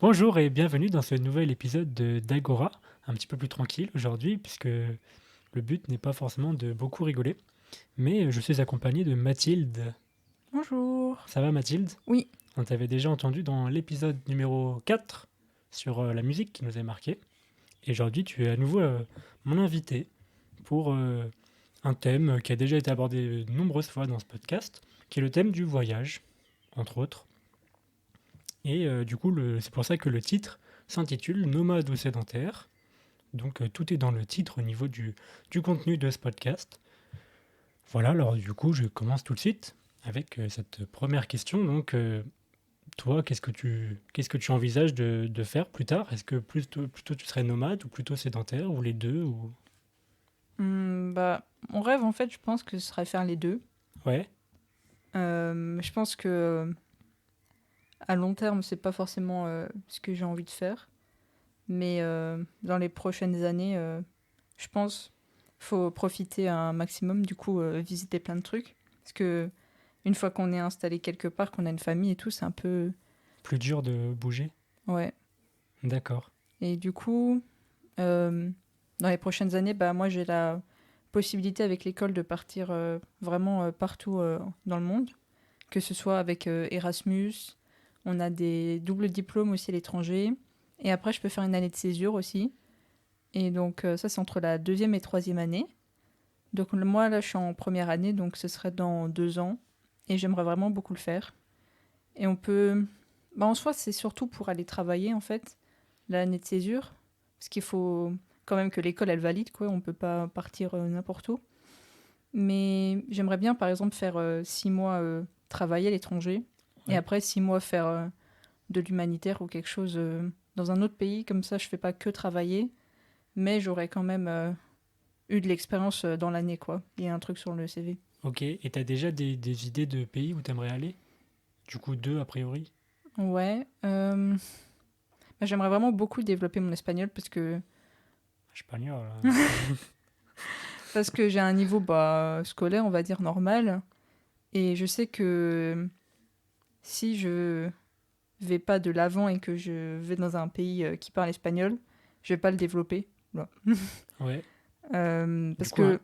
Bonjour et bienvenue dans ce nouvel épisode d'Agora, un petit peu plus tranquille aujourd'hui, puisque le but n'est pas forcément de beaucoup rigoler, mais je suis accompagné de Mathilde. Bonjour. Ça va Mathilde? Oui, On t'avait déjà entendu dans l'épisode numéro 4 sur la musique qui nous a marqué, et aujourd'hui tu es à nouveau mon invité pour un thème qui a déjà été abordé de nombreuses fois dans ce podcast, qui est le thème du voyage, entre autres. Et du coup, c'est pour ça que le titre s'intitule Nomade ou sédentaire. Donc tout est dans le titre au niveau du contenu de ce podcast. Voilà, alors du coup, je commence tout de suite avec cette première question. Donc, toi, qu'est-ce que tu envisages de faire plus tard? Est-ce que plutôt tu serais nomade ou plutôt sédentaire ou les deux ou... mon rêve, en fait, je pense que ce serait faire les deux. Ouais, Je pense que à long terme, c'est pas forcément ce que j'ai envie de faire. Mais dans les prochaines années, je pense faut profiter un maximum, du coup, visiter plein de trucs. Parce que une fois qu'on est installé quelque part, qu'on a une famille et tout, c'est un peu... plus dur de bouger. Ouais. D'accord. Et du coup, euh, dans les prochaines années, bah, moi, j'ai la possibilité avec l'école de partir vraiment partout dans le monde, que ce soit avec Erasmus, on a des doubles diplômes aussi à l'étranger, et après je peux faire une année de césure aussi. Et donc ça c'est entre la deuxième et troisième année. Donc moi là je suis en première année, donc ce serait dans 2 ans, et j'aimerais vraiment beaucoup le faire. Et on peut... Bah, en soi c'est surtout pour aller travailler en fait, l'année de césure, parce qu'il faut quand même que l'école elle valide, quoi, on peut pas partir n'importe où. Mais j'aimerais bien, par exemple, faire 6 mois travailler à l'étranger et Ouais. après 6 mois faire de l'humanitaire ou quelque chose dans un autre pays. Comme ça, je fais pas que travailler, mais j'aurais quand même eu de l'expérience dans l'année, quoi. Il y a un truc sur le CV. Ok, et t'as déjà des idées de pays où t'aimerais aller? Du coup, deux a priori. Ouais. Bah, j'aimerais vraiment beaucoup développer mon espagnol Espagnol. parce que j'ai un niveau bah, scolaire, on va dire, normal. Et je sais que si je vais pas de l'avant et que je vais dans un pays qui parle espagnol, je vais pas le développer. Voilà. Ouais. Du Parce coup, que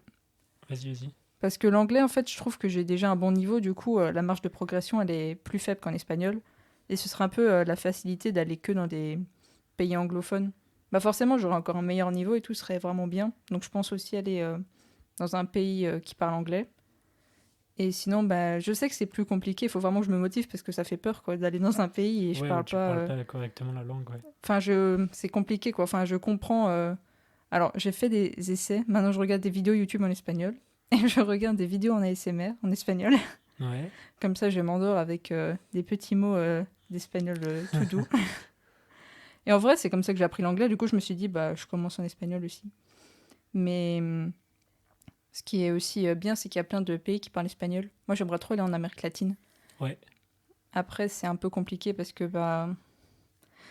vas-y, vas-y. parce que l'anglais, en fait, je trouve que j'ai déjà un bon niveau. Du coup, la marge de progression, elle est plus faible qu'en espagnol. Et ce serait un peu la facilité d'aller que dans des pays anglophones. Bah forcément, j'aurais encore un meilleur niveau et tout serait vraiment bien. Donc je pense aussi aller dans un pays qui parle anglais. Et sinon, bah, je sais que c'est plus compliqué. Il faut vraiment que je me motive parce que ça fait peur quoi, d'aller dans un pays et je Ouais, où parle tu pas. parles pas correctement la langue, ouais. Enfin, c'est compliqué quoi. Enfin, je comprends. Alors, j'ai fait des essais. Maintenant, je regarde des vidéos YouTube en espagnol. Et je regarde des vidéos en ASMR en espagnol. Ouais. Comme ça, je m'endors avec des petits mots d'espagnol tout doux. Et en vrai, c'est comme ça que j'ai appris l'anglais. Du coup, je me suis dit, bah, je commence en espagnol aussi. Mais ce qui est aussi bien, c'est qu'il y a plein de pays qui parlent espagnol. Moi, j'aimerais trop aller en Amérique latine. Ouais. Après, c'est un peu compliqué parce que, bah...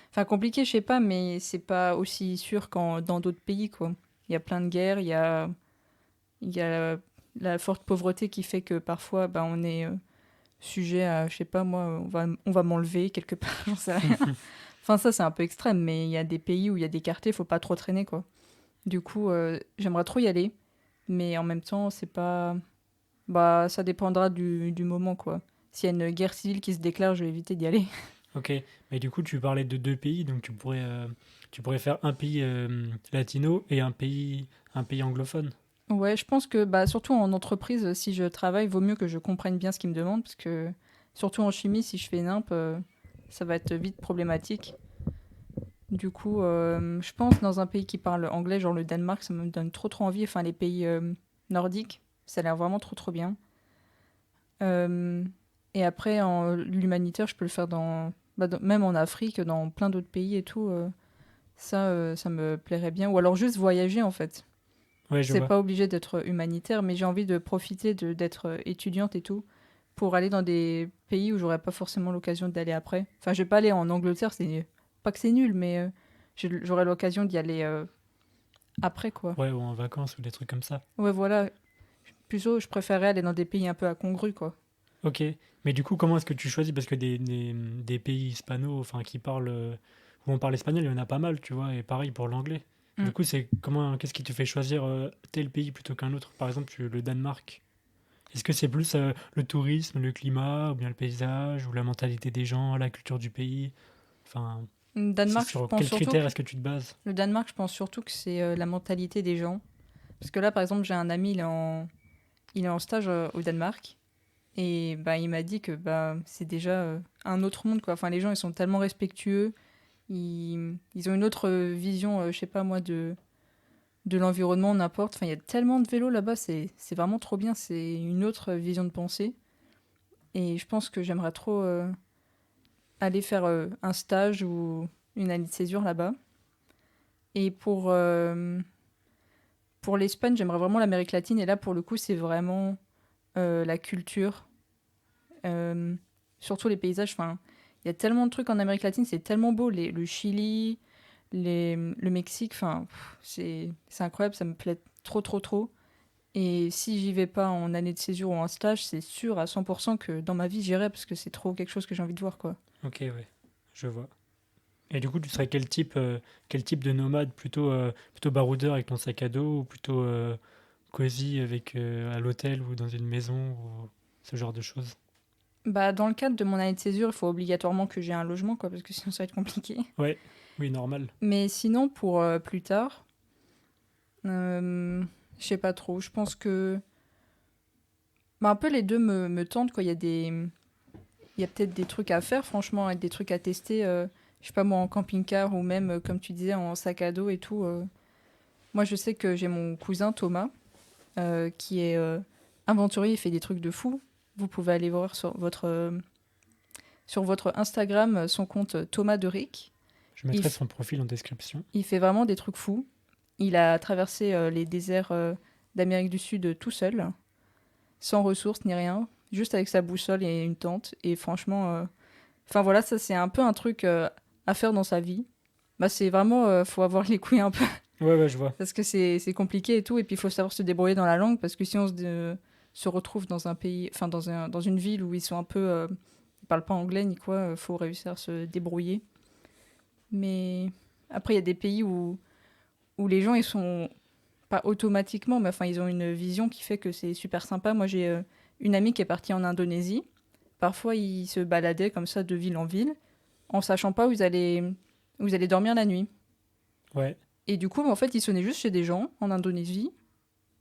Enfin, compliqué, je sais pas, mais c'est pas aussi sûr qu'en dans d'autres pays, quoi. Il y a plein de guerres, il y a la forte pauvreté qui fait que parfois, bah, on est sujet à, je sais pas, moi, on va m'enlever quelque part, j'en sais rien. Enfin, ça, c'est un peu extrême, mais il y a des pays où il y a des quartiers, faut pas trop traîner, quoi. Du coup, j'aimerais trop y aller, mais en même temps, c'est pas... Bah, ça dépendra du moment, quoi. S'il y a une guerre civile qui se déclare, je vais éviter d'y aller. Ok. Mais du coup, tu parlais de deux pays, donc tu pourrais faire un pays latino et un pays anglophone. Ouais, je pense que bah, surtout en entreprise, si je travaille, vaut mieux que je comprenne bien ce qu'ils me demandent, parce que surtout en chimie, si je fais nimp, ça va être vite problématique. Du coup, je pense dans un pays qui parle anglais, genre le Danemark, ça me donne trop trop envie. Enfin, les pays nordiques, ça a l'air vraiment trop trop bien. Euh, et après, en l'humanitaire, je peux le faire même en Afrique, dans plein d'autres pays et tout. Ça me plairait bien. Ou alors juste voyager en fait. Ouais, je C'est vois. pas obligé d'être humanitaire, mais j'ai envie de profiter d'être étudiante et tout pour aller dans des pays où j'aurais pas forcément l'occasion d'aller après. Enfin, je vais pas aller en Angleterre, c'est pas que c'est nul, mais j'aurai l'occasion d'y aller après quoi. Ouais, ou en vacances ou des trucs comme ça. Ouais, voilà. Plutôt, je préférerais aller dans des pays un peu incongrus quoi. Ok. Mais du coup, comment est-ce que tu choisis? Parce que des pays hispano, enfin, qui parlent, où on parle espagnol, il y en a pas mal, tu vois, et pareil pour l'anglais. Mm. Du coup, qu'est-ce qui te fait choisir tel pays plutôt qu'un autre? Par exemple, le Danemark. Est-ce que c'est plus le tourisme, le climat, ou bien le paysage, ou la mentalité des gens, la culture du pays? Enfin, c'est Danemark, je sur pense quels surtout critères que est-ce que tu te bases? le Danemark, je pense surtout que c'est la mentalité des gens. Parce que là, par exemple, j'ai un ami, il est en stage au Danemark. Et bah, il m'a dit que bah, c'est déjà un autre monde, quoi. Enfin, les gens, ils sont tellement respectueux. Ils ont une autre vision, je sais pas moi, de l'environnement, n'importe. Enfin, il y a tellement de vélos là-bas, c'est vraiment trop bien. C'est une autre vision de pensée. Et je pense que j'aimerais trop aller faire un stage ou une année de césure là-bas. Et pour l'Espagne, j'aimerais vraiment l'Amérique latine. Et là, pour le coup, c'est vraiment la culture. Euh, Surtout les paysages. Enfin, il y a tellement de trucs en Amérique latine, c'est tellement beau. Le Chili, le Mexique, enfin, c'est incroyable, ça me plaît trop, trop, trop. Et si j'y vais pas en année de césure ou en stage, c'est sûr à 100% que dans ma vie, j'irai parce que c'est trop quelque chose que j'ai envie de voir, quoi. Ok, ouais, je vois. Et du coup, tu serais quel type de nomade? Plutôt baroudeur avec ton sac à dos ou plutôt cosy avec à l'hôtel ou dans une maison ou ce genre de choses? Bah, dans le cadre de mon année de césure, il faut obligatoirement que j'ai un logement, quoi, parce que sinon ça va être compliqué. Ouais, oui, normal. Mais sinon, pour plus tard, je sais pas trop. Je pense que bah, un peu les deux me tentent, quoi. Il y a peut-être des trucs à faire, franchement, et des trucs à tester. Je sais pas moi, en camping-car ou même, comme tu disais, en sac à dos et tout. Moi, je sais que j'ai mon cousin Thomas, qui est aventurier, il fait des trucs de fou. Vous pouvez aller voir sur votre Instagram son compte Thomas Deric. Je Il, mettrai f- son profil en description. il fait vraiment des trucs fous. Il a traversé les déserts d'Amérique du Sud tout seul, sans ressources ni rien, juste avec sa boussole et une tente. Et franchement, enfin voilà, ça c'est un peu un truc à faire dans sa vie. Bah c'est vraiment, faut avoir les couilles un peu, Ouais, ouais, je vois. parce que c'est compliqué et tout. Et puis il faut savoir se débrouiller dans la langue, parce que si on se retrouve dans un pays, enfin dans une ville où ils sont un peu, ils parlent pas anglais ni quoi, faut réussir à se débrouiller. Mais après, il y a des pays où les gens, ils sont pas automatiquement, mais enfin, ils ont une vision qui fait que c'est super sympa. Moi, j'ai une amie qui est partie en Indonésie. Parfois, ils se baladaient comme ça de ville en ville, en sachant pas où ils allaient dormir la nuit. Ouais, Et du coup, en fait, ils sonnaient juste chez des gens en Indonésie,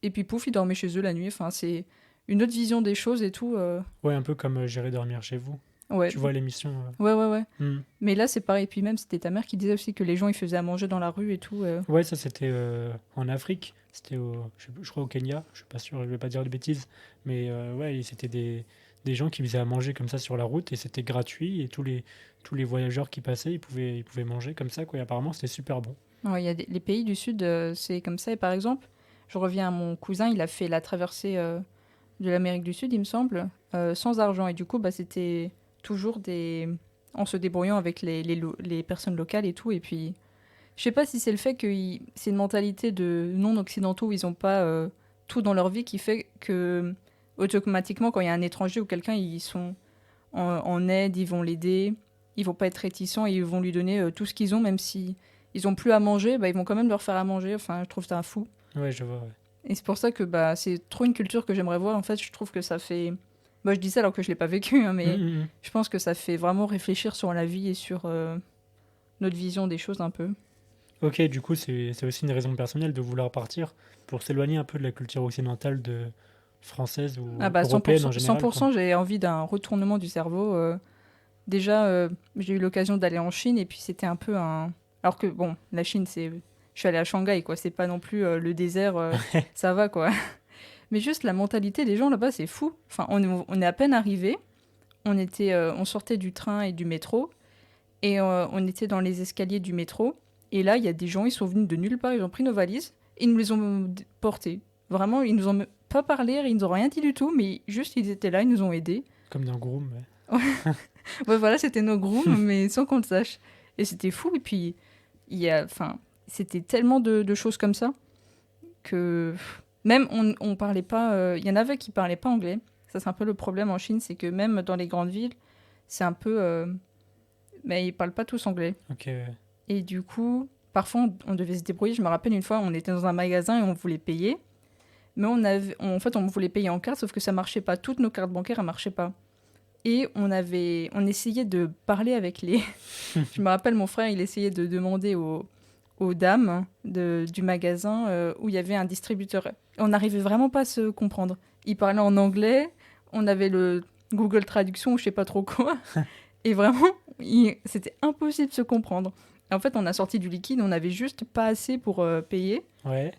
et puis pouf, ils dormaient chez eux la nuit. Enfin, c'est une autre vision des choses et tout. ouais, un peu comme J'irai dormir chez vous. Ouais, Tu vois l'émission ouais, ouais, ouais. Hmm. Mais là, c'est pareil. Puis même, c'était ta mère qui disait aussi que les gens, ils faisaient à manger dans la rue et tout. Ouais, ça c'était en Afrique. C'était je crois au Kenya. Je suis pas sûr, je vais pas dire de bêtises. Mais ouais, c'était des gens qui faisaient à manger comme ça sur la route et c'était gratuit. Et tous les voyageurs qui passaient, ils pouvaient manger comme ça, quoi. Et apparemment, c'était super bon. Ouais, il y a les pays du Sud, c'est comme ça. Et par exemple, je reviens à mon cousin, il a fait la traversée de l'Amérique du Sud, il me semble, sans argent. Et du coup, bah, c'était toujours en se débrouillant avec les personnes locales et tout. Et puis, je sais pas si c'est le fait que c'est une mentalité de non-occidentaux où ils n'ont pas tout dans leur vie qui fait que, automatiquement, quand il y a un étranger ou quelqu'un, ils sont en aide, ils vont l'aider, ils vont pas être réticents et ils vont lui donner tout ce qu'ils ont, même si ils ont plus à manger, bah, ils vont quand même leur faire à manger. Enfin, je trouve ça fou. Ouais, je vois. Ouais. Et c'est pour ça que bah, c'est trop une culture que j'aimerais voir. En fait, je trouve que ça fait. Moi, je dis ça alors que je l'ai pas vécu, hein, Hum, mais hum, hum. je pense que ça fait vraiment réfléchir sur la vie et sur notre vision des choses un peu. Ok, du coup, c'est aussi une raison personnelle de vouloir partir pour s'éloigner un peu de la culture occidentale française Ah ou bah européenne 100%, en général, quoi. 100% j'ai envie d'un retournement du cerveau. Déjà, j'ai eu l'occasion d'aller en Chine et puis c'était un peu un. Alors que bon, la Chine, c'est. Je suis allée à Shanghai, quoi. C'est pas non plus le désert, ça va, quoi. Mais juste la mentalité des gens là-bas, c'est fou. Enfin, on est à peine arrivé. On sortait du train et du métro et on était dans les escaliers du métro. Et là, il y a des gens, ils sont venus de nulle part, ils ont pris nos valises et ils nous les ont portées. Vraiment, ils nous ont pas parlé, ils nous ont rien dit du tout, mais juste ils étaient là, ils nous ont aidés. Comme dans Groom. Ouais. Ouais, voilà, c'était nos grooms, mais sans qu'on le sache. Et c'était fou. Et puis, enfin, c'était tellement de choses comme ça que même on parlait pas. Il y en avait qui parlaient pas anglais. Ça, c'est un peu le problème en Chine, c'est que même dans les grandes villes, c'est un peu. Mais ils parlent pas tous anglais. Ok. Ouais. Et du coup, parfois, on devait se débrouiller. Je me rappelle une fois, on était dans un magasin et on voulait payer. Mais en fait, on voulait payer en carte, sauf que ça marchait pas. Toutes nos cartes bancaires, elles marchaient pas. Et on essayait de parler avec les... Je me rappelle, mon frère, il essayait de demander aux dames du magasin où il y avait un distributeur. On n'arrivait vraiment pas à se comprendre. Il parlait en anglais, on avait le Google Traduction ou je sais pas trop quoi. Et vraiment, c'était impossible de se comprendre. Et en fait, on a sorti du liquide, on n'avait juste pas assez pour payer. Ouais.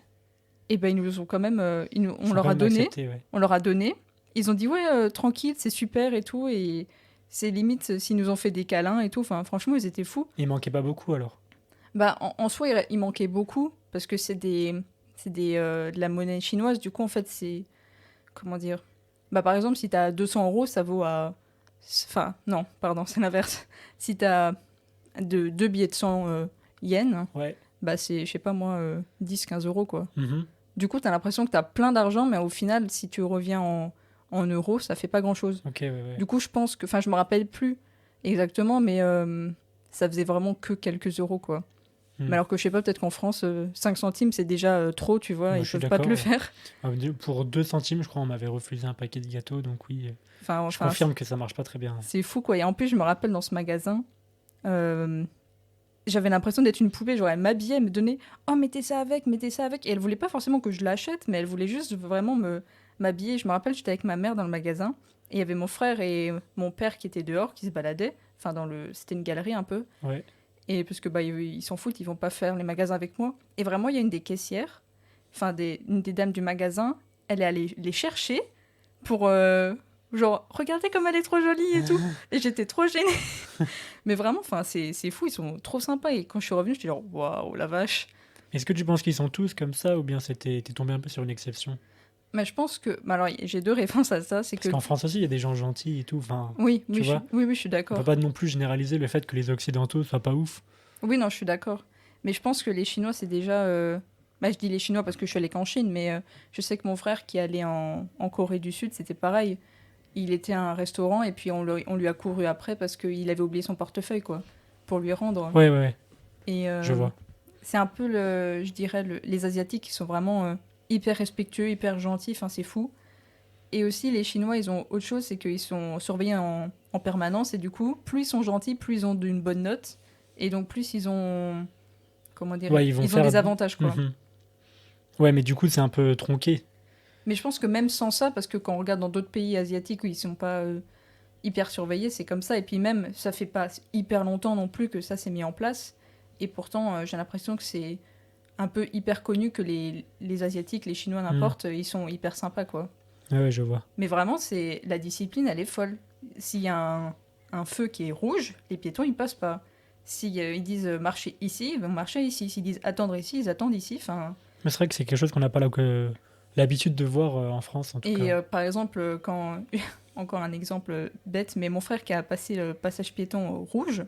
Et ben ils nous ont quand même... on Faut leur quand a même donné. accepter, ouais. On leur a donné. Ils ont dit, ouais, tranquille, c'est super et tout. Et c'est limite s'ils nous ont fait des câlins et tout. Enfin, franchement, ils étaient fous. Il manquait pas beaucoup alors. Bah, en soi, il manquait beaucoup parce que de la monnaie chinoise. Du coup, en fait, c'est... Comment dire? Bah, par exemple, si t'as 200 euros, ça vaut à... Enfin, non, pardon, c'est l'inverse. Si t'as deux billets de 100 yens, Ouais. bah, c'est, je sais pas moi, 10-15 euros, quoi. Mhm. Du coup, t'as l'impression que t'as plein d'argent, mais au final, si tu reviens en euros, ça fait pas grand-chose. Ok, ouais. Du coup, je pense que... Enfin, je me rappelle plus exactement, mais ça faisait vraiment que quelques euros, quoi. Hmm. Mais alors que je sais pas, peut-être qu'en France, 5 centimes, c'est déjà trop, tu vois, Moi, ils je suis peuvent pas te le d'accord. faire. Pour 2 centimes, je crois, on m'avait refusé un paquet de gâteaux, donc oui, Enfin, je confirme que ça marche pas très bien. c'est fou, quoi. Et en plus, je me rappelle dans ce magasin, euh, j'avais l'impression d'être une poupée. Genre, elle m'habillait, elle me donnait « Oh, mettez ça avec, mettez ça avec ». Et elle voulait pas forcément que je l'achète, mais elle voulait juste vraiment m'habiller. Je me rappelle, j'étais avec ma mère dans le magasin, et il y avait mon frère et mon père qui étaient dehors, qui se baladaient. Enfin, c'était une galerie un peu. Ouais. Et parce que bah, ils s'en foutent, ils vont pas faire les magasins avec moi. Et vraiment, il y a une des caissières, enfin une des dames du magasin, elle est allée les chercher pour genre regardez comme elle est trop jolie et tout. Et j'étais trop gênée. Mais vraiment, enfin c'est fou, ils sont trop sympas. Et quand je suis revenue, j'étais genre waouh la vache. Est-ce que tu penses qu'ils sont tous comme ça ou bien t'es tombé un peu sur une exception? Mais je pense que bah, alors j'ai deux réponses à ça, c'est Parce que qu'en France aussi, il y a des gens gentils et tout. Enfin, oui, tu vois, oui, je suis on peut d'accord. pas non plus généraliser le fait que les Occidentaux soient pas ouf. Oui, non, je suis d'accord. Mais je pense que les Chinois, c'est déjà. Bah, je dis les Chinois parce que je suis allée qu'en Chine, mais je sais que mon frère qui allait en Corée du Sud, c'était pareil. Il était à un restaurant et puis on lui a couru après parce qu'il avait oublié son portefeuille, quoi, pour lui rendre. Ouais, Et je vois. c'est un peu, je dirais, les Asiatiques qui sont vraiment hyper respectueux, hyper gentils, enfin, c'est fou. Et aussi, les Chinois, ils ont autre chose, c'est qu'ils sont surveillés en permanence et du coup, plus ils sont gentils, plus ils ont d'une bonne note. Et donc, plus ils ont. Comment dire? Ouais, ils Ils ont faire... des avantages, quoi. Mhm. Ouais, mais du coup, c'est un peu tronqué. Mais je pense que même sans ça, parce que quand on regarde dans d'autres pays asiatiques où ils sont pas hyper surveillés, c'est comme ça. Et puis même, ça fait pas hyper longtemps non plus que ça s'est mis en place. Et pourtant, j'ai l'impression que c'est un peu hyper connu que les Asiatiques, les Chinois, n'importe, ils sont hyper sympas, quoi. Ouais, je vois. Mais vraiment, c'est la discipline, elle est folle. S'il y a un feu qui est rouge, les piétons, ils passent pas. Si ils disent marcher ici, ils vont marcher ici. S'ils disent attendre ici, ils attendent ici. Enfin, Mais c'est vrai que c'est quelque chose qu'on n'a pas l'habitude de voir en France, en tout et cas. par exemple, quand encore un exemple bête, mais mon frère qui a passé le passage piéton rouge,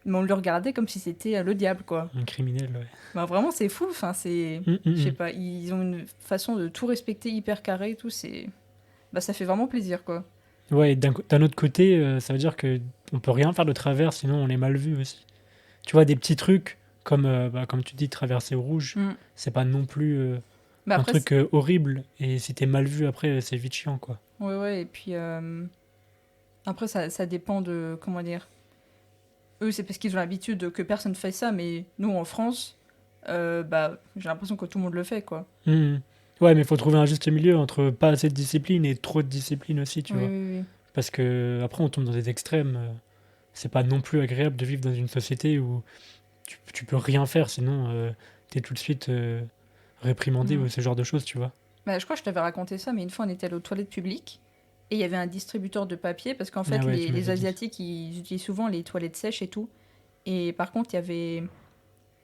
mais on le regardait comme si c'était le diable, quoi. Un criminel, ouais. Bah, vraiment, c'est fou. Enfin, c'est, je sais pas, ils ont une façon de tout respecter hyper carré et tout. C'est, bah, ça fait vraiment plaisir, quoi. Ouais, et d'un autre côté, ça veut dire que on peut rien faire de travers, sinon on est mal vu aussi. Tu vois, des petits trucs, comme tu dis, traverser au rouge, Mm. c'est pas non plus Bah, un après, truc horrible. Et si t'es mal vu après, c'est vite chiant, quoi. ouais, et puis après, ça dépend de, comment dire, eux, c'est parce qu'ils ont l'habitude que personne fait ça, mais nous, en France, bah, j'ai l'impression que tout le monde le fait, quoi. Mhm. Ouais, mais il faut trouver un juste milieu entre pas assez de discipline et trop de discipline aussi, tu vois. Oui. Parce que après, on tombe dans des extrêmes. C'est pas non plus agréable de vivre dans une société où tu peux rien faire, sinon t'es tout de suite réprimandé ou ce genre de choses, tu vois. Bah, je crois que je t'avais raconté ça, mais une fois, on était allé aux toilettes publiques et il y avait un distributeur de papier, parce qu'en fait, Ah ouais, tu les m'avais dit. Asiatiques, ils utilisent souvent les toilettes sèches et tout. Et par contre, il y avait...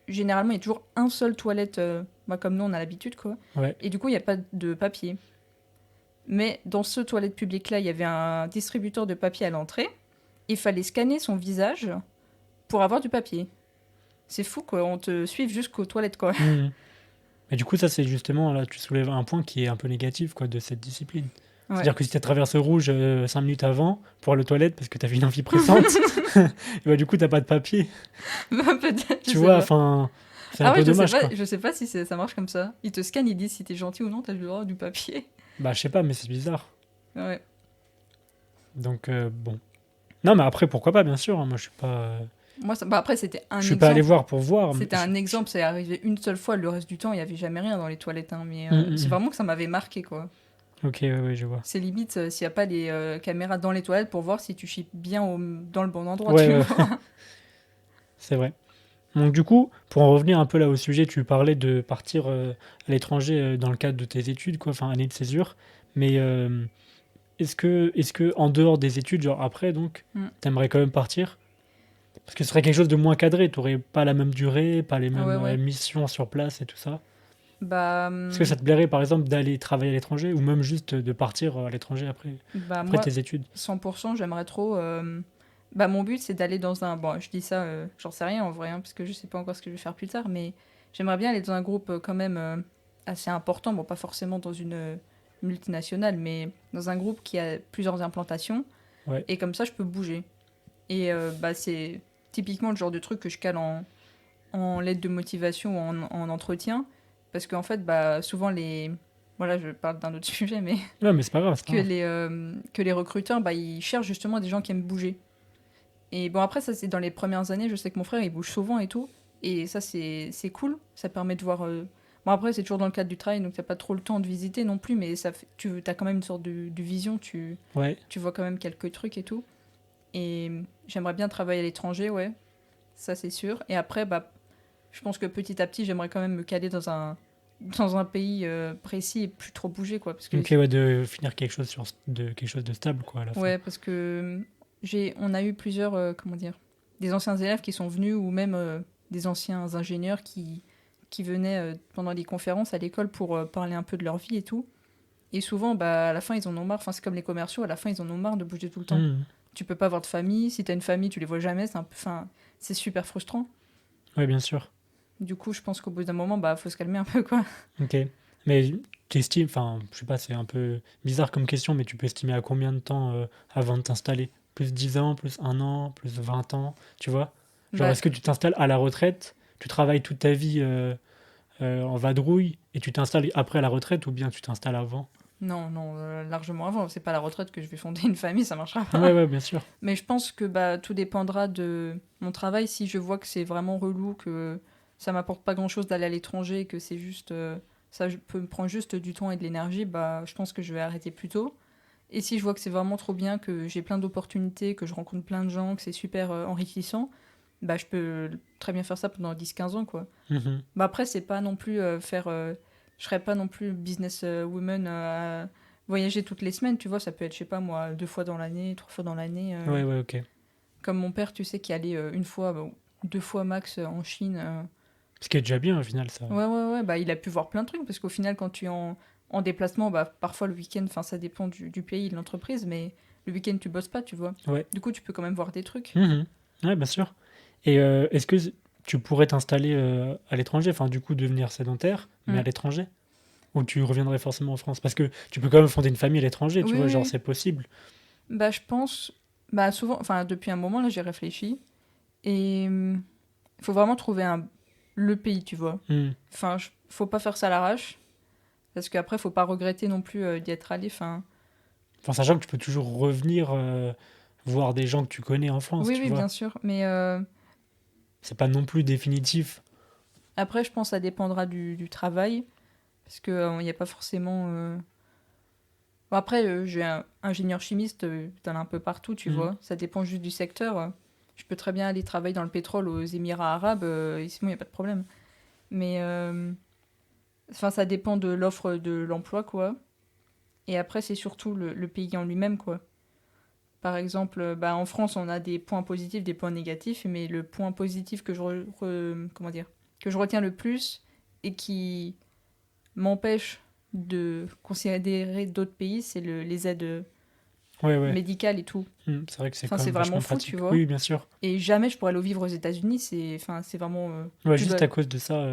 Généralement, il y a toujours un seul toilette, bah, comme nous, on a l'habitude, quoi. Ouais. Et du coup, il n'y a pas de papier. Mais dans ce toilette publique-là, il y avait un distributeur de papier à l'entrée. Il fallait scanner son visage pour avoir du papier. C'est fou, quoi. On te suit jusqu'aux toilettes, quoi. Mhm. Mais du coup, ça, c'est justement, là, tu soulèves un point qui est un peu négatif, quoi, de cette discipline. Ouais. C'est-à-dire que si tu as traversé le rouge 5 minutes avant pour aller aux toilettes parce que tu as vu une envie pressante, et bah, du coup, tu pas de papier. Bah, peut-être, je Tu sais vois, pas. enfin, c'est un Ah ouais, peu dommage, quoi. je sais pas si ça marche comme ça. Ils te scannent, ils disent si t'es gentil ou non, t'as le droit du papier. Bah, je sais pas, mais c'est bizarre. Ouais. Donc, bon. Non, mais après, pourquoi pas, bien sûr. Hein. Moi, Moi, bah après, c'était je un suis pas allé exemple. voir pour voir. Mais C'était un exemple, c'est arrivé une seule fois, le reste du temps, il y avait jamais rien dans les toilettes. Hein, mais c'est mm. vraiment que ça m'avait marqué, quoi. Ok, ouais, je vois. C'est limite s'il n'y a pas les caméras dans les toilettes pour voir si tu chies bien dans le bon endroit, Ouais, tu ouais, vois. c'est vrai. Donc, du coup, pour en revenir un peu là au sujet, tu parlais de partir à l'étranger dans le cadre de tes études, quoi, enfin, année de césure. Mais est-ce que en dehors des études, genre après, donc, Mm. t'aimerais quand même partir? Parce que ce serait quelque chose de moins cadré, t'aurais pas la même durée, pas les Ah mêmes ouais, ouais. missions sur place et tout ça. Bah, Est-ce que ça te plairait, par exemple, d'aller travailler à l'étranger ou même juste de partir à l'étranger après moi, tes études? 100%, j'aimerais trop. Bah, mon but, c'est d'aller dans un. Bon, je dis ça, j'en sais rien en vrai, hein, parce que je sais pas encore ce que je vais faire plus tard, mais j'aimerais bien aller dans un groupe quand même assez important. Bon, pas forcément dans une multinationale, mais dans un groupe qui a plusieurs implantations. Ouais. Et comme ça, je peux bouger. Et bah, c'est typiquement le genre de truc que je cale en lettre de motivation ou en entretien. Parce qu'en fait, bah, souvent les. Voilà, je parle d'un autre sujet, mais Ouais, mais c'est pas grave, c'est pas grave. que les recruteurs, bah, ils cherchent justement des gens qui aiment bouger. Et bon, après, ça, c'est dans les premières années. Je sais que mon frère, il bouge souvent et tout. Et ça, c'est cool. Ça permet de voir. Bon, après, c'est toujours dans le cadre du travail, donc t'as pas trop le temps de visiter non plus, mais tu as quand même une sorte de vision. Ouais. Tu vois quand même quelques trucs et tout. Et j'aimerais bien travailler à l'étranger, ouais. Ça, c'est sûr. Et après, bah, je pense que petit à petit, j'aimerais quand même me caler dans un pays précis et plus trop bouger, quoi. Parce que, Ok, ouais, de finir quelque chose de stable, quoi, à la fin. ouais, parce que on a eu plusieurs, comment dire, des anciens élèves qui sont venus ou même des anciens ingénieurs qui venaient pendant les conférences à l'école pour parler un peu de leur vie et tout. Et souvent, bah, à la fin, ils en ont marre. Enfin, c'est comme les commerciaux, à la fin, ils en ont marre de bouger tout le temps. Mhm. Tu peux pas avoir de famille. Si t'as une famille, tu les vois jamais. Enfin, c'est super frustrant. Ouais, bien sûr. Du coup, je pense qu'au bout d'un moment, bah, faut se calmer un peu, quoi. Ok. Mais t'estimes, enfin, je sais pas, c'est un peu bizarre comme question, mais tu peux estimer à combien de temps avant de t'installer? Plus 10 ans, plus 1 an, plus 20 ans, tu vois? Genre, Bah, est-ce que tu t'installes à la retraite, tu travailles toute ta vie en vadrouille et tu t'installes après à la retraite ou bien tu t'installes avant? non, non, largement avant. C'est pas à la retraite que je vais fonder une famille, ça marchera Ouais, pas. ouais, bien sûr. Mais je pense que bah, tout dépendra de mon travail. Si je vois que c'est vraiment relou, que ça m'apporte pas grand-chose d'aller à l'étranger, que c'est juste peut me prendre juste du temps et de l'énergie, bah, je pense que je vais arrêter plus tôt. Et si je vois que c'est vraiment trop bien, que j'ai plein d'opportunités, que je rencontre plein de gens, que c'est super enrichissant, bah, je peux très bien faire ça pendant 10 15 ans, quoi. Mhm. Bah après, c'est pas non plus je serais pas non plus business woman à voyager toutes les semaines, tu vois. Ça peut être, je sais pas moi, 2 fois dans l'année, 3 fois dans l'année. Ouais, ouais, ok. Comme mon père, tu sais, qui allait une fois, bon, 2 fois max en Chine. Ce qui est déjà bien au final, ça. Ouais, ouais, ouais. Bah, il a pu voir plein de trucs parce qu'au final, quand tu es en déplacement, bah, parfois le week-end, enfin, ça dépend du pays, de l'entreprise, mais le week-end, tu bosses pas, tu vois. Ouais. Du coup, tu peux quand même voir des trucs. Mhm. Ouais, bien sûr. Et est-ce que tu pourrais t'installer à l'étranger, enfin, du coup, devenir sédentaire, mais à Mm. l'étranger? Ou tu reviendrais forcément en France? Parce que tu peux quand même fonder une famille à l'étranger, tu Oui, vois, oui, genre oui. c'est possible. Bah, je pense. Bah, souvent, enfin, depuis un moment, là, j'ai réfléchi. Et il faut vraiment trouver le pays, tu vois. Hmm. Enfin, faut pas faire ça à l'arrache. Parce qu'après, faut pas regretter non plus d'y être allé. Enfin, Enfin, sachant que tu peux toujours revenir voir des gens que tu connais en France, oui, tu oui, bien vois. sûr. Mais C'est pas non plus définitif. après, je pense que ça dépendra du travail. Parce qu'il n'y a pas forcément. Bon, après, j'ai un ingénieur chimiste, t'en as un peu partout, tu Hmm. vois. Ça dépend juste du secteur. Je peux très bien aller travailler dans le pétrole aux Émirats arabes. Et sinon, il n'y a pas de problème. Mais. Enfin, ça dépend de l'offre de l'emploi, quoi. Et après, c'est surtout le pays en lui-même, quoi. Par exemple, bah, en France, on a des points positifs, des points négatifs, mais le point positif que comment dire, que je retiens le plus et qui m'empêche de considérer d'autres pays, c'est les aides Ouais, ouais. médicales et tout. Hmm. C'est vrai que c'est Enfin, quand c'est même vraiment vachement fou, tu pratique. vois. Oui, bien sûr. Et jamais je pourrais aller vivre aux États-Unis. Enfin, c'est vraiment. Ouais, Tu juste dois. à cause de ça.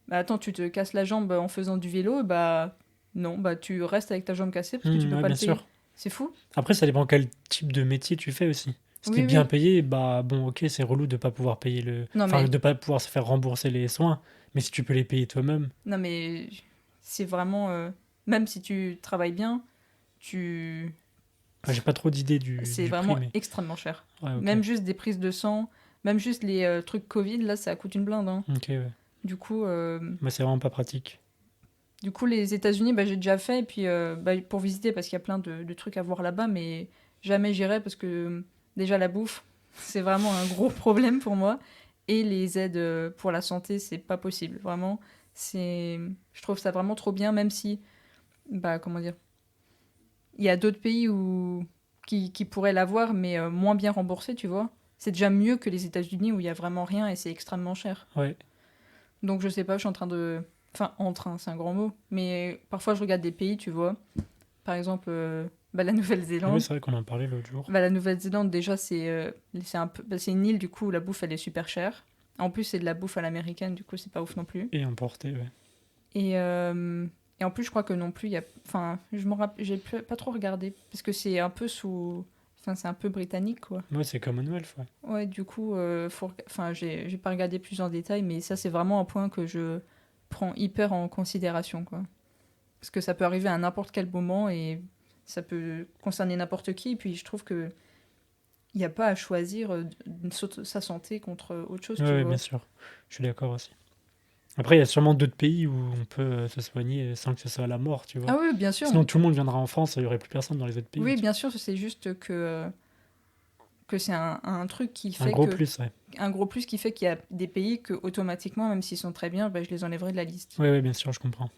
Bah, attends, tu te casses la jambe en faisant du vélo, bah Non, bah tu restes avec ta jambe cassée parce que tu peux Ouais, pas le bien payer. sûr. C'est fou. Après, ça dépend quel type de métier tu fais aussi. Si t'es Oui, bien oui. payé, bah bon, ok, c'est relou de pas pouvoir payer le... Non, Enfin, mais, de pas pouvoir se faire rembourser les soins. Mais si tu peux les payer toi-même, non, mais c'est vraiment. Même si tu travailles bien, tu. enfin, j'ai pas trop d'idée C'est du prix, vraiment mais... extrêmement cher. Ouais, ok. Même juste des prises de sang, même juste les trucs Covid, là, ça coûte une blinde, hein. Ok, ouais. Du coup, Moi, c'est vraiment pas pratique. les États-Unis, bah, j'ai déjà fait, et puis bah, pour visiter, parce qu'il y a plein de trucs à voir là-bas, mais jamais j'irai parce que déjà la bouffe, c'est vraiment un gros problème pour moi. Et les aides pour la santé, c'est pas possible. Vraiment, je trouve ça vraiment trop bien, même si, bah, comment dire, il y a d'autres pays qui pourraient l'avoir, mais moins bien remboursé, tu vois. C'est déjà mieux que les États-Unis où il y a vraiment rien et c'est extrêmement cher. Ouais. Donc je sais pas, je suis en train de. Enfin, en train, c'est un grand mot. Mais parfois je regarde des pays, tu vois. Par exemple, bah, la Ah ouais, Nouvelle-Zélande. c'est vrai qu'on en parlait l'autre jour. Bah, la Nouvelle-Zélande, déjà, c'est un peu... bah, c'est une île, du coup, la bouffe, elle est super chère. En plus, c'est de la bouffe à l'américaine, du coup, c'est pas ouf non plus. Et emporté, ouais. Et, euh, et en plus, je crois que non plus, il y a... Enfin, j'ai pas trop regardé. Parce que c'est un peu sous... Enfin, c'est un peu britannique, quoi. Ouais, c'est Commonwealth, ouais. Ouais, du coup, enfin, j'ai pas regardé plus en détail, mais ça, c'est vraiment un point que je prends hyper en considération, quoi. Parce que ça peut arriver à n'importe quel moment et ça peut concerner n'importe qui. Et puis, je trouve que il n'y a pas à choisir sa santé contre autre chose, Ouais, tu ouais, bien vois. sûr. Je suis d'accord aussi. Après, il y a sûrement d'autres pays où on peut se soigner sans que ce soit la mort, tu vois. Ah oui, bien sûr. Sinon, tout le monde viendra en France, il n'y aurait plus personne dans les autres pays, Oui, tu bien sûr, c'est juste que c'est un truc qui vois. Un fait gros que... plus, ouais. Un gros plus qui fait qu'il y a des pays que, automatiquement, même s'ils sont très bien, bah, je les enlèverai de la liste. Ouais, ouais, bien sûr, je comprends.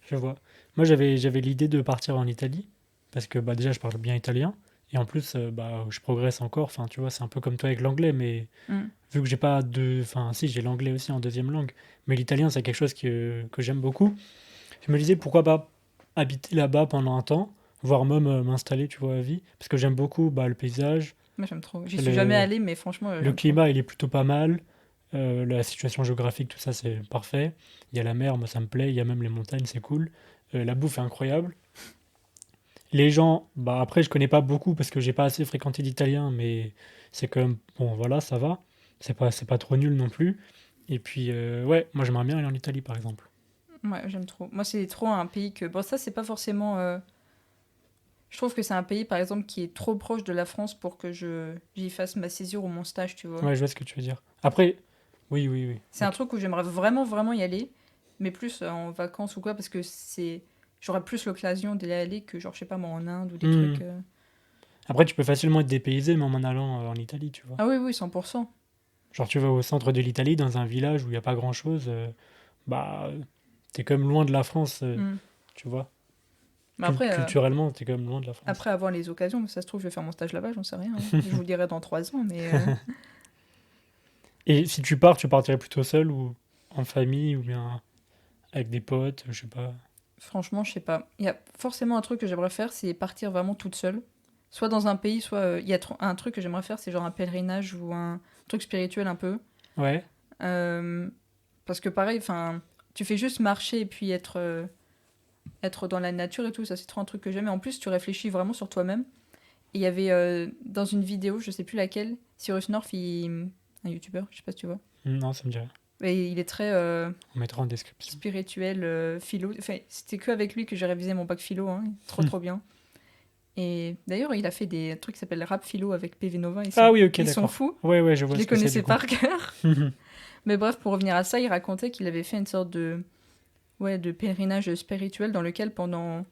Je vois. Moi, j'avais l'idée de partir en Italie, parce que bah, déjà, je parle bien italien, et en plus, bah, je progresse encore. Enfin, tu vois, c'est un peu comme toi avec l'anglais, mais Mm. vu que j'ai pas de... Enfin, si, j'ai l'anglais aussi en deuxième langue, mais l'italien, c'est quelque chose que j'aime beaucoup. Je me disais, pourquoi pas habiter là-bas pendant un temps, voire même m'installer, tu vois, à vie, parce que j'aime beaucoup bah, le paysage, Moi, j'aime trop. J'y suis jamais le, allée, mais franchement, le j'aime trop. climat, il est plutôt pas mal, la situation géographique, tout ça, c'est parfait. Il y a la mer, moi, ça me plaît, il y a même les montagnes, c'est cool. La bouffe est incroyable. Les gens, bah après, je connais pas beaucoup parce que j'ai pas assez fréquenté d'italien, mais c'est quand même, bon, voilà, ça va. C'est pas trop nul non plus. Et puis, ouais, moi, j'aimerais bien aller en Italie, par exemple. Ouais, j'aime trop. Moi, c'est trop un pays que... Bon, ça, c'est pas forcément... Je trouve que c'est un pays, par exemple, qui est trop proche de la France pour que j'y fasse ma césure ou mon stage, tu vois. Ouais, je vois ce que tu veux dire. Après, oui, oui, oui. C'est un Ok. truc où j'aimerais vraiment, vraiment y aller, mais plus en vacances ou quoi, parce que j'aurais plus l'occasion d'y aller que, genre, je sais pas moi, en Inde ou des trucs... Hmm. Après, tu peux facilement être dépaysé, même en allant en Italie, tu vois. Ah oui, oui, 100%. Genre, tu vas au centre de l'Italie, dans un village où il n'y a pas grand-chose, bah, t'es quand même loin de la France, Hmm. tu vois. Mais après, Culturellement, t'es quand même loin de la France. après avoir les occasions, ça se trouve, je vais faire mon stage là-bas, j'en sais rien, hein. Je vous le dirai dans 3 ans, mais Et si tu pars, tu partirais plutôt seul ou en famille ou bien avec des potes, je sais pas. franchement, je sais pas. Il y a forcément un truc que j'aimerais faire, c'est partir vraiment toute seule. Soit dans un pays, soit... Il y a un truc que j'aimerais faire, c'est genre un pèlerinage ou un truc spirituel un peu. Ouais, Euh, Parce que pareil, enfin, tu fais juste marcher et puis être dans la nature et tout, ça c'est trop un truc que j'aime. Et en plus, tu réfléchis vraiment sur toi-même. Et il y avait dans une vidéo, je sais plus laquelle, Cyrus North, un youtubeur, je sais pas si tu vois. non, ça me dit rien. Et il est très On mettra en description. spirituel, philo. Enfin, c'était que avec lui que j'ai révisé mon bac philo, hein. Trop trop bien. Et d'ailleurs, il a fait des trucs qui s'appellent Rap Philo avec PV Nova. Ah oui, ok, Ils sont d'accord. fous. Ouais, ouais, je Je vois les ce que c'est connaissais du coup. par cœur. Mais bref, pour revenir à ça, il racontait qu'il avait fait une sorte de pèlerinage spirituel dans lequel pendant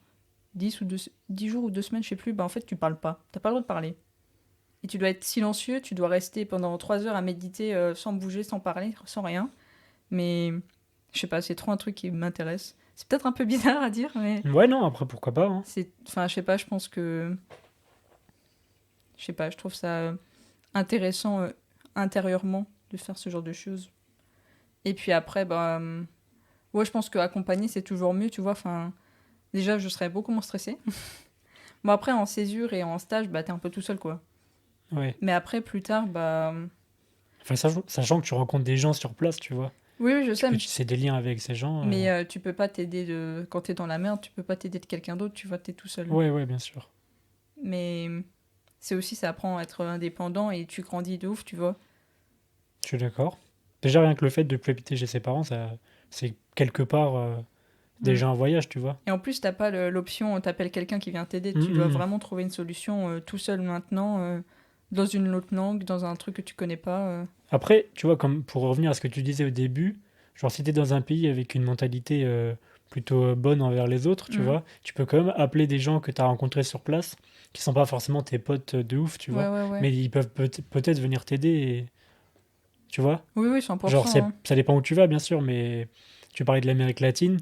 10 jours ou 2 semaines, je sais plus, bah en fait, tu parles pas. T'as pas le droit de parler. Et tu dois être silencieux, tu dois rester pendant 3 heures à méditer sans bouger, sans parler, sans rien. Mais je sais pas, c'est trop un truc qui m'intéresse. C'est peut-être un peu bizarre à dire, mais Ouais, non, après, pourquoi pas, hein. enfin, je sais pas, je pense que, je sais pas, je trouve ça intéressant intérieurement de faire ce genre de choses. Et puis après, bah, ouais, je pense qu'accompagner, c'est toujours mieux, tu vois. Enfin, déjà, je serais beaucoup moins stressée. Bon, après, en césure et en stage, bah, t'es un peu tout seul, quoi. Ouais. Mais après, plus tard, bah, Enfin, sachant que tu rencontres des gens sur place, tu vois. Oui, oui, je Tu sais, peux tisser des liens avec ces gens. mais tu peux pas t'aider quand t'es dans la merde, tu peux pas t'aider de quelqu'un d'autre, tu vois, t'es tout seul. Ouais, ouais, bien sûr. Mais c'est aussi, ça apprend à être indépendant et tu grandis de ouf, tu vois. Je suis d'accord. Déjà, rien que le fait de plus habiter chez ses parents, c'est quelque part Mm. déjà un voyage, tu vois. Et en plus, t'as pas l'option, t'appelles quelqu'un qui vient t'aider, Hum, tu dois hum, hum. vraiment trouver une solution tout seul maintenant, dans une autre langue, dans un truc que tu connais pas. Après, tu vois, comme pour revenir à ce que tu disais au début, genre si t'es dans un pays avec une mentalité plutôt bonne envers les autres, tu Mm. vois, tu peux quand même appeler des gens que t'as rencontrés sur place, qui sont pas forcément tes potes de ouf, tu Ouais, vois, ouais, ouais. mais ils peuvent peut-être venir t'aider, tu vois. Oui, oui, Genre, 100%. Hein. ça dépend où tu vas, bien sûr, mais tu parlais de l'Amérique latine,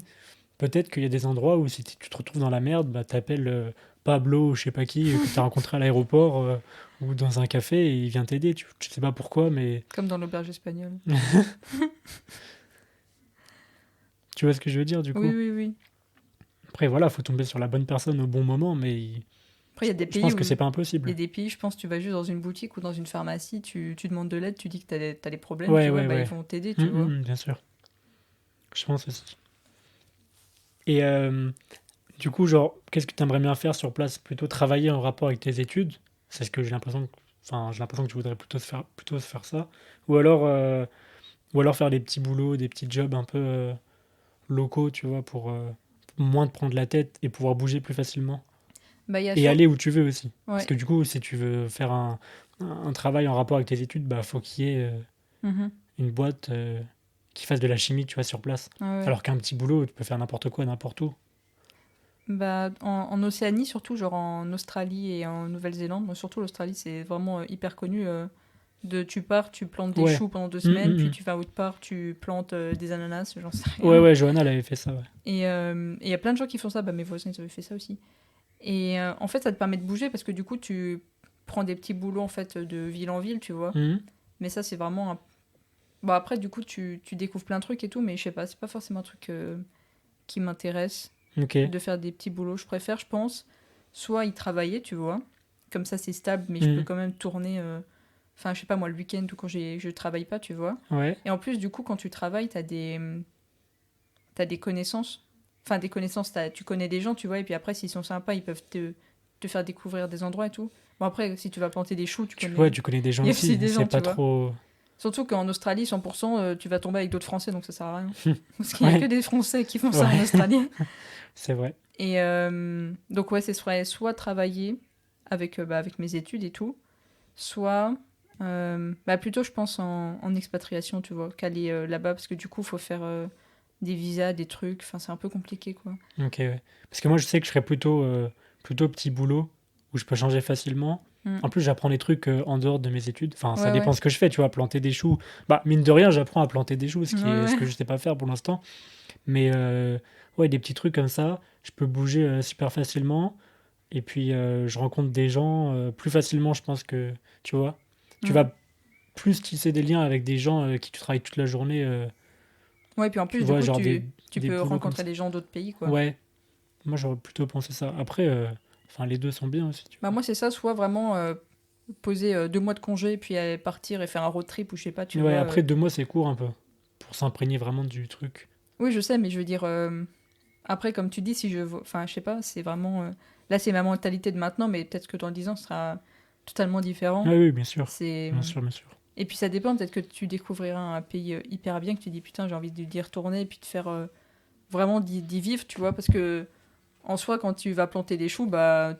peut-être qu'il y a des endroits où si tu te retrouves dans la merde, bah t'appelles Pablo ou je sais pas qui, que t'as rencontré à l'aéroport ou dans un café et il vient t'aider, tu sais pas pourquoi, mais Comme dans l'auberge espagnole. tu vois ce que je veux dire du Oui, coup. oui, oui. Après, voilà, faut tomber sur la bonne personne au bon moment, mais Après, il y a des je pays pense que où. c'est pas Il y impossible. a des pays, je pense, tu vas juste dans une boutique ou dans une pharmacie, tu demandes de l'aide, tu dis que t'as des problèmes, Ouais, tu vois, ouais, bah ils ouais. vont t'aider, tu vois. Bien sûr. Je pense aussi. Et du coup, genre, qu'est-ce que tu aimerais bien faire sur place? Plutôt travailler en rapport avec tes études? C'est ce que j'ai l'impression que... Enfin, j'ai l'impression que tu voudrais plutôt se faire ça. Ou alors faire des petits boulots, des petits jobs un peu locaux, tu vois, pour moins te prendre la tête et pouvoir bouger plus facilement. Bah, il y a Et sur... aller où tu veux aussi. Parce Ouais. que du coup, si tu veux faire un travail en rapport avec tes études, bah faut qu'il y ait Mhm. une boîte qui fasse de la chimie, tu vois, sur place. Ouais, ouais. Alors qu'un petit boulot, tu peux faire n'importe quoi, n'importe où. Bah, en Océanie, surtout, genre en Australie et en Nouvelle-Zélande, moi, surtout l'Australie, c'est vraiment hyper connu. Tu pars, tu plantes des Ouais. choux pendant deux Hum, semaines, hum, puis hum. tu vas autre part, tu plantes des ananas, j'en sais Ouais, rien. ouais, Johanna, elle avait fait ça, ouais. Et il y a plein de gens qui font ça, bah, mes voisins, ils avaient fait ça aussi. Et en fait, ça te permet de bouger parce que du coup, tu prends des petits boulots en fait de ville en ville, tu vois. Hum, Mais ça, c'est vraiment un... Bon, après, du coup, tu découvres plein de trucs et tout, mais je sais pas, c'est pas forcément un truc qui m'intéresse Ok. de faire des petits boulots. Je préfère, je pense, soit y travailler, tu vois. Comme ça, c'est stable, mais je peux Hum, quand même tourner, enfin, je sais pas moi, le week-end ou quand je travaille pas, tu vois. ouais. Et en plus, du coup, quand tu travailles, t'as des connaissances. Enfin, des connaissances, tu connais des gens, tu vois, et puis après, s'ils sont sympas, ils peuvent te faire découvrir des endroits et tout. Bon, après, si tu vas planter des choux, Ouais, tu connais des il gens y a aussi aussi. des C'est gens, tu pas vois. trop. Surtout qu'en Australie, 100%, tu vas tomber avec d'autres Français, donc ça sert à rien. Parce qu'il y a que Ouais, des Français qui font ça en ouais, Australie. c'est vrai. Et donc, ouais, ce serait soit travailler avec mes études et tout, soit plutôt, je pense, en expatriation, tu vois, qu'aller là-bas, parce que du coup, il faut faire des visas, des trucs, enfin, c'est un peu compliqué, quoi. Ok, ouais. Parce que moi, je sais que je serais plutôt petit boulot où je peux changer facilement. Mm. En plus, j'apprends des trucs en dehors de mes études. Enfin, ça Ouais, dépend ouais. ce que je fais, tu vois, planter des choux. Bah, mine de rien, j'apprends à planter des choux, Ouais, ouais. ce que je sais pas faire pour l'instant. Mais ouais, des petits trucs comme ça, je peux bouger super facilement. Et puis, je rencontre des gens plus facilement, je pense que, tu vois, tu Mm. vas plus tisser des liens avec des gens qui tu travailles toute la journée. Ouais, puis en Tu plus, du vois, coup, genre tu des peux boulots comme rencontrer ça. des gens d'autres pays, quoi. Ouais, moi, j'aurais plutôt pensé ça. Après, enfin, les deux sont bien aussi, tu Bah, moi, c'est ça, soit vraiment poser 2 mois de congé, puis partir et faire un road trip, ou je sais pas, tu vois. Ouais, vois. après, 2 mois, c'est court un peu. Pour s'imprégner vraiment du truc. Oui, je sais, mais je veux dire, après, comme tu dis, si je... Enfin, je sais pas, c'est vraiment... Là, c'est ma mentalité de maintenant, mais peut-être que dans 10 ans, ce sera totalement différent. Ah oui, bien sûr. C'est... Bien sûr, bien sûr. Et puis ça dépend, peut-être que tu découvriras un pays hyper bien, que tu dis, putain, j'ai envie d'y retourner, et puis de faire... vraiment d'y vivre, tu vois, parce que en soi, quand tu vas planter des choux, bah,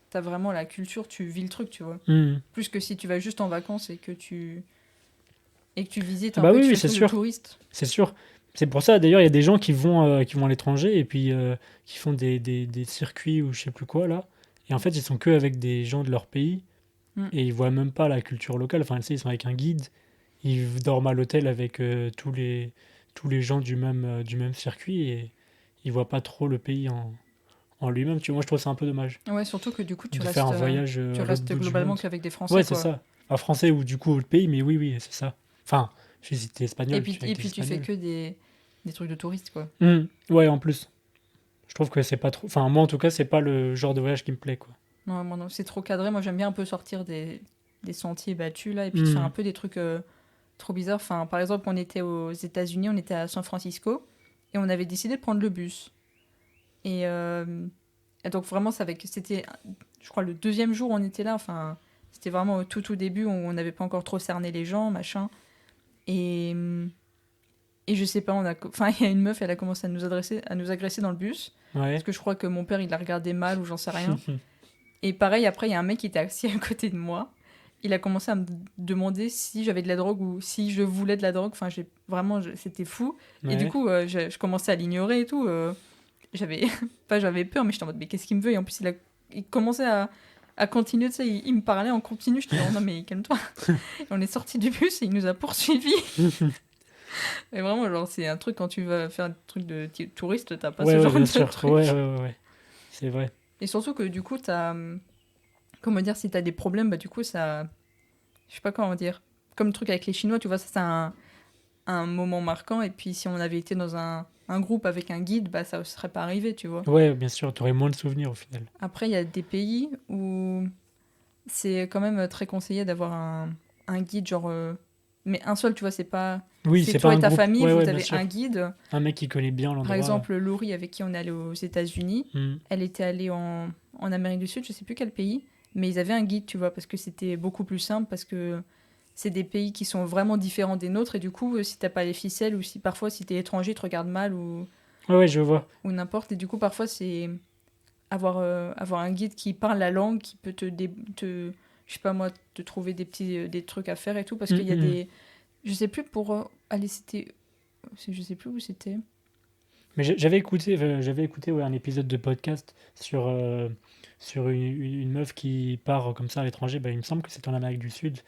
t'as vraiment la culture, tu vis le truc, tu vois. Hmm. Plus que si tu vas juste en vacances et que tu visites Ah un bah peu, oui, tu oui, fais le c'est truc de sûr. touriste. C'est sûr. C'est pour ça, d'ailleurs, il y a des gens qui vont à l'étranger et puis qui font des circuits ou je sais plus quoi, là. Et en fait, ils sont que avec des gens de leur pays Mm. et ils voient même pas la culture locale. Enfin, tu sais, ils sont avec un guide. Ils dorment à l'hôtel avec tous les gens du même circuit et ils voient pas trop le pays en lui-même. Tu vois, moi, je trouve ça un peu dommage Ouais, surtout que du coup, de faire un voyage tu à l'autre restes bout du globalement monde. qu'avec des Ouais, Français, c'est quoi. ça. Un français ou du coup autre pays, mais oui, oui, c'est ça. Enfin, je sais si t'es espagnol, tu es avec Et des puis tu fais espagnols. que des trucs de touristes, quoi. Ouais, en plus. Je trouve que c'est pas trop. Enfin, moi en tout cas, c'est pas le genre de voyage qui me plaît, quoi. Non, moi non, c'est trop cadré. Moi, j'aime bien un peu sortir des sentiers battus, là, et puis de faire un Hmm. peu des trucs trop bizarre. Enfin, par exemple, on était aux États-Unis, on était à San Francisco, et on avait décidé de prendre le bus. Et, et donc vraiment, c'était, je crois, le deuxième jour où on était là. Enfin, c'était vraiment au tout début où on n'avait pas encore trop cerné les gens, machin. Et, et je sais pas, enfin, il y a une meuf, elle a commencé à nous agresser dans le bus. Ouais. Parce que je crois que mon père, il l'a regardé mal ou j'en sais rien. Et pareil, après, il y a un mec qui était assis à côté de moi. Il a commencé à me demander si j'avais de la drogue ou si je voulais de la drogue. Enfin, c'était fou. Et du Ouais. coup, je commençais à l'ignorer et tout. J'avais pas j'avais peur, mais j'étais en mode, mais qu'est-ce qu'il me veut? Et en plus, il commençait à continuer, tu sais, il me parlait en continu. J'étais genre, non, mais calme-toi. Et on est sorti du bus et il nous a poursuivis. Et vraiment, genre, c'est un truc quand tu vas faire un truc de touriste, t'as pas Ouais, ce ouais, genre bien de sûr. truc. Ouais. C'est vrai. Et surtout que du coup, comment dire, si t'as des problèmes, bah du coup, ça. Je sais pas comment dire. Comme le truc avec les Chinois, tu vois, ça, c'est un moment marquant. Et puis, si on avait été dans un groupe avec un guide, bah ça serait pas arrivé, tu vois. Ouais, bien sûr, t'aurais moins de souvenirs au final. Après, il y a des pays où c'est quand même très conseillé d'avoir un guide, genre. Mais un seul, tu vois, c'est pas. Oui, C'est c'est pas toi et un ta groupe. famille, Ouais, vous ouais, bien avez un sûr. guide. Un mec qui connaît bien Par l'endroit. exemple, Laurie, avec qui on est allé aux États-Unis, Hmm. elle était allée en Amérique du Sud, je sais plus quel pays, mais ils avaient un guide, tu vois, parce que c'était beaucoup plus simple, parce que c'est des pays qui sont vraiment différents des nôtres, et du coup, si t'as pas les ficelles, ou si parfois, si t'es étranger, ils te regardent mal, Ouais, je vois. ou n'importe, et du coup, parfois, c'est avoir un guide qui parle la langue, qui peut je sais pas moi, te trouver des trucs à faire et tout, parce Hmm, qu'il y a hmm. des. Je sais plus aller, je sais plus où c'était. Mais j'avais écouté ouais, un épisode de podcast sur une meuf qui part comme ça à l'étranger. Bah, il me semble que c'était en Amérique du Sud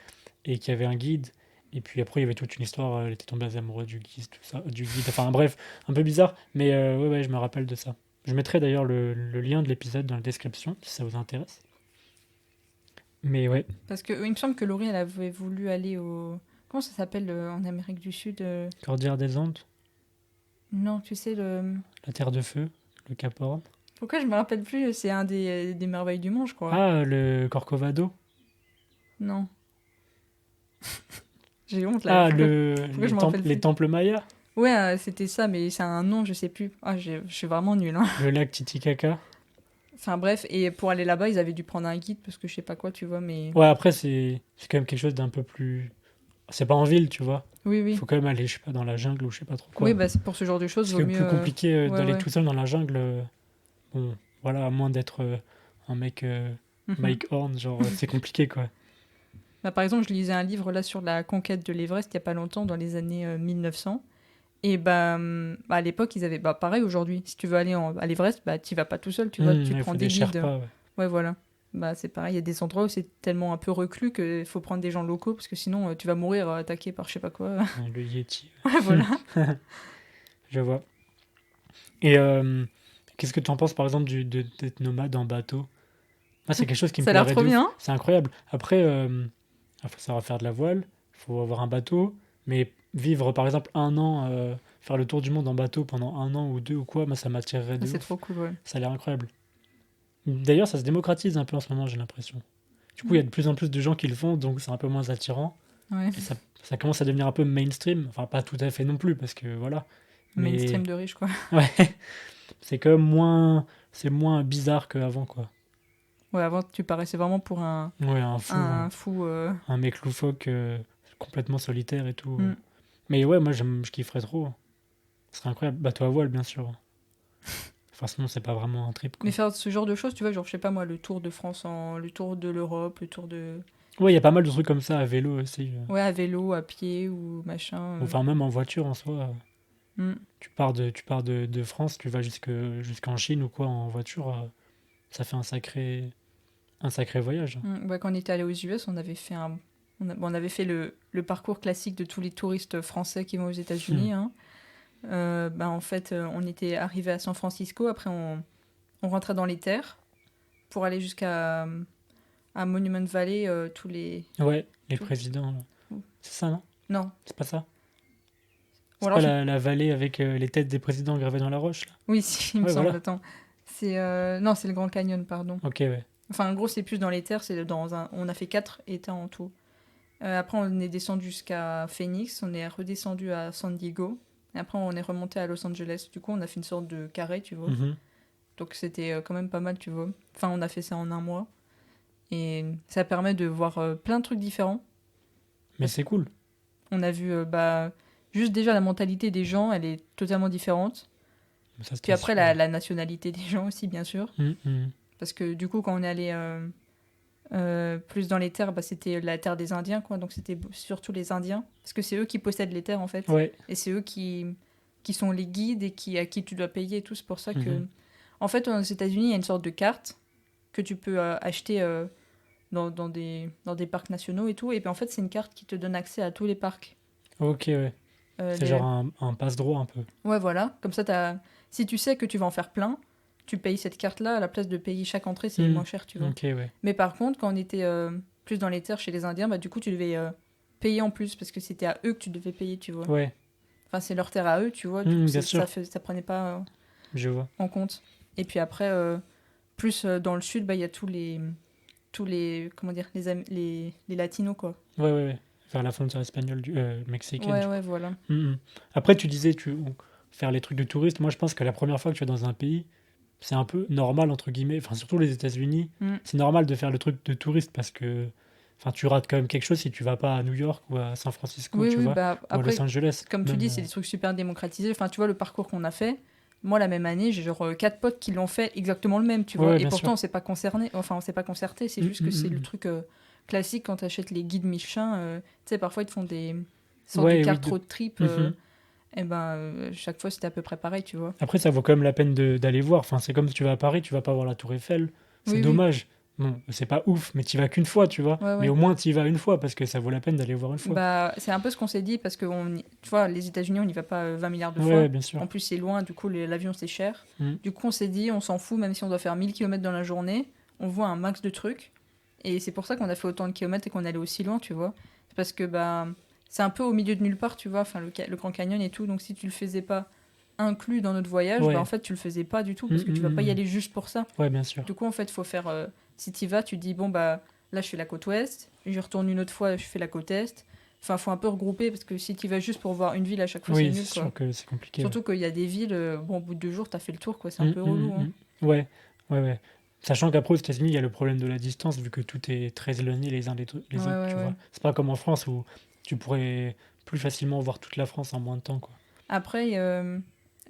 et qu'il y avait un guide. Et puis après, il y avait toute une histoire. Elle était tombée amoureuse du guide, tout ça, du guide. Enfin bref, un peu bizarre. Mais ouais, je me rappelle de ça. Je mettrai d'ailleurs le lien de l'épisode dans la description si ça vous intéresse. Mais ouais, Parce que il me semble que Laurie, elle avait voulu aller au. Comment ça s'appelle en Amérique du Sud Cordillère des Andes, Non, tu sais, la Terre de Feu, le Cap Horn. Pourquoi je me rappelle plus? C'est un des merveilles du monde, je crois. Ah, le Corcovado. Non. J'ai honte là. Ah, Pourquoi je me rappelle les plus? temples mayas. Ouais, c'était ça, mais c'est un nom, je sais plus. Ah, je suis vraiment nulle. Hein. Le lac Titicaca. Enfin bref, et pour aller là-bas, ils avaient dû prendre un guide parce que je sais pas quoi, tu vois, mais. Ouais, après, c'est quand même quelque chose d'un peu plus. C'est pas en ville, tu vois. Oui, oui. Faut quand même aller, je sais pas, dans la jungle ou je sais pas trop Oui, quoi. bah c'est pour ce genre de choses, Parce vaut que mieux. plus compliqué Ouais, d'aller ouais. tout seul dans la jungle. Bon, voilà, à moins d'être un mec Mhm. Mike Horn, genre, c'est compliqué quoi. Bah, par exemple, je lisais un livre là sur la conquête de l'Everest il y a pas longtemps, dans les années 1900. Et à l'époque, ils avaient. Bah, pareil aujourd'hui, si tu veux aller à l'Everest, bah, tu vas pas tout seul, tu vois, tu Il prends faut des des guides. Sherpas, ouais. Ouais, voilà. Bah, c'est pareil, il y a des endroits où c'est tellement un peu reclus qu'il faut prendre des gens locaux parce que sinon tu vas mourir attaqué par je sais pas quoi. Le Yeti. Ouais, voilà. Je vois. Et qu'est-ce que tu en penses par exemple d'être nomade en bateau? Moi, c'est quelque chose qui me Ça a l'air plairait trop de ouf. bien. C'est incroyable. Après, il faut savoir faire de la voile, il faut avoir un bateau, mais vivre par exemple un an, faire le tour du monde en bateau pendant un an ou deux ou quoi, moi ça m'attirerait Ah, de c'est ouf. trop cool, ouais. Ça a l'air incroyable. D'ailleurs, ça se démocratise un peu en ce moment, j'ai l'impression. Du coup, il y a de plus en plus de gens qui le font, donc c'est un peu moins attirant. Ouais. Et ça commence à devenir un peu mainstream. Enfin, pas tout à fait non plus, parce que voilà. Mais Mainstream de riche, quoi. ouais, c'est quand même c'est moins bizarre qu'avant, quoi. Ouais, avant, tu paraissais vraiment pour Ouais, un fou, un fou. un mec loufoque, complètement solitaire et tout. Mm. Mais ouais, moi je kifferais trop. Ce serait incroyable. Bateau à voile, bien sûr. Enfin, sinon, c'est pas vraiment un trip, Mais quoi. faire ce genre de choses, tu vois, genre, je sais pas moi, le tour de France, le tour de l'Europe, le tour de. Ouais, il y a pas mal de trucs comme ça à vélo aussi. Ouais, à vélo, à pied ou machin. Enfin, même en voiture en soi. Mm. Tu pars de France, tu vas jusqu'en Chine ou quoi en voiture. Ça fait un sacré voyage. Ouais, quand on était allé aux US, on avait fait on avait fait le parcours classique de tous les touristes français qui vont aux Hmm. États-Unis. Hein. En fait, on était arrivé à San Francisco. Après, on rentrait dans les terres pour aller jusqu'à à Monument Valley. Ouais, les Tout- présidents. C'est ça, non? Non. C'est pas ça? Ou C'est alors pas la vallée avec les têtes des présidents gravées dans la roche, là? Oui, si, il me Ouais, semble. voilà. Attends. Non, c'est le Grand Canyon, pardon. Ok, ouais. Enfin, en gros, c'est plus dans les terres. On a fait 4 États en tout. Après, on est descendu jusqu'à Phoenix, on est redescendu à San Diego. Et après, on est remonté à Los Angeles. Du coup, on a fait une sorte de carré, tu vois. Mhm. Donc, c'était quand même pas mal, tu vois. Enfin, on a fait ça en un mois. Et ça permet de voir plein de trucs différents. Mais c'est cool. On a vu, juste déjà la mentalité des gens, elle est totalement différente. Ça, Puis c'était après, super. la nationalité des gens aussi, bien sûr. Mhm. Parce que du coup, quand on est allé plus dans les terres, c'était la terre des Indiens, quoi. Donc c'était surtout les Indiens. Parce que c'est eux qui possèdent les terres, en fait. Ouais. Et c'est eux qui sont les guides et à qui tu dois payer et tout. C'est pour ça que... Mhm. En fait, aux États-Unis, il y a une sorte de carte que tu peux acheter dans des parcs nationaux et tout. Et puis en fait, c'est une carte qui te donne accès à tous les parcs. Ok, ouais. C'est Les- genre un passe-droit un peu. Ouais, voilà. Comme ça, si tu sais que tu vas en faire plein, tu payes cette carte-là à la place de payer chaque entrée, c'est Mhm. moins cher, tu vois. Ok, ouais. Mais par contre, quand on était plus dans les terres chez les Indiens, du coup, tu devais payer en plus parce que c'était à eux que tu devais payer, tu vois. Ouais. Enfin, c'est leur terre à eux, tu vois. Du coup, Bien sûr. ça prenait pas Je vois. en compte. Et puis après, plus dans le sud, il y a tous les, comment dire, les latinos, quoi. Ouais, ouais, ouais. Vers la frontière espagnole, mexicaine, Ouais, du coup. ouais, voilà. Mhm. Après, tu disais, faire les trucs de touriste. Moi, je pense que la première fois que tu vas dans un pays, c'est un peu normal, entre guillemets. Enfin, surtout les États-Unis, Mm. c'est normal de faire le truc de touriste parce que, enfin, tu rates quand même quelque chose si tu vas pas à New York ou à San Francisco, Oui, tu oui, vois, ou à Los après, Angeles. comme tu Même, dis, c'est des trucs super démocratisés. Enfin, tu vois, le parcours qu'on a fait, moi, la même année, j'ai genre 4 potes qui l'ont fait exactement le même, tu ouais, vois. ouais, Et bien pourtant, sûr. on s'est pas concerné, enfin, on s'est pas concerté, c'est Mm, juste que mm, c'est le mm, truc classique quand tu achètes les guides Michelin. Tu sais, parfois, ils te font des mm. sortes de Ouais, oui. cartes road trip. Mhm. Et chaque fois, c'était à peu près pareil, tu vois. Après, ça vaut quand même la peine d'aller voir. Enfin, c'est comme si tu vas à Paris, tu vas pas voir la Tour Eiffel. C'est Oui, oui, dommage. Bon, c'est pas ouf, mais tu y vas qu'une fois, tu vois. ouais, Mais ouais. au moins, tu y vas une fois parce que ça vaut la peine d'aller voir une fois. C'est un peu ce qu'on s'est dit parce que, tu vois, les États-Unis, on n'y va pas 20 milliards de Ouais, fois. ouais, bien sûr. En plus, c'est loin, du coup, l'avion, c'est cher. Mm. Du coup, on s'est dit, on s'en fout, même si on doit faire 1000 kilomètres dans la journée, on voit un max de trucs. Et c'est pour ça qu'on a fait autant de kilomètres et qu'on est allé aussi loin, tu vois. C'est parce que c'est un peu au milieu de nulle part, tu vois, enfin, le Grand Canyon et tout. Donc, si tu le faisais pas inclus dans notre voyage, en Ouais. fait, tu le faisais pas du tout Mm, parce que tu vas mm, pas y mm. aller juste pour ça. Ouais, bien sûr. Du coup, en fait, faut faire. Si tu vas, tu dis, bon, là, je fais la côte ouest, je retourne une autre fois, je fais la côte est. Enfin, faut un peu regrouper parce que si tu vas juste pour voir une ville à chaque fois, c'est Oui, nul, c'est quoi. sûr que c'est compliqué. Ouais. Surtout qu'il y a des villes, bon, au bout de 2 jours, t'as fait le tour, quoi. C'est un Mm, peu mm, relou, hein. Ouais, ouais, ouais. Sachant qu'après, aux États-Unis, il y a le problème de la distance, vu que tout est très éloigné les uns Ouais, les autres, ouais, tu ouais. vois. C'est pas comme en France où tu pourrais plus facilement voir toute la France en moins de temps, quoi. Après,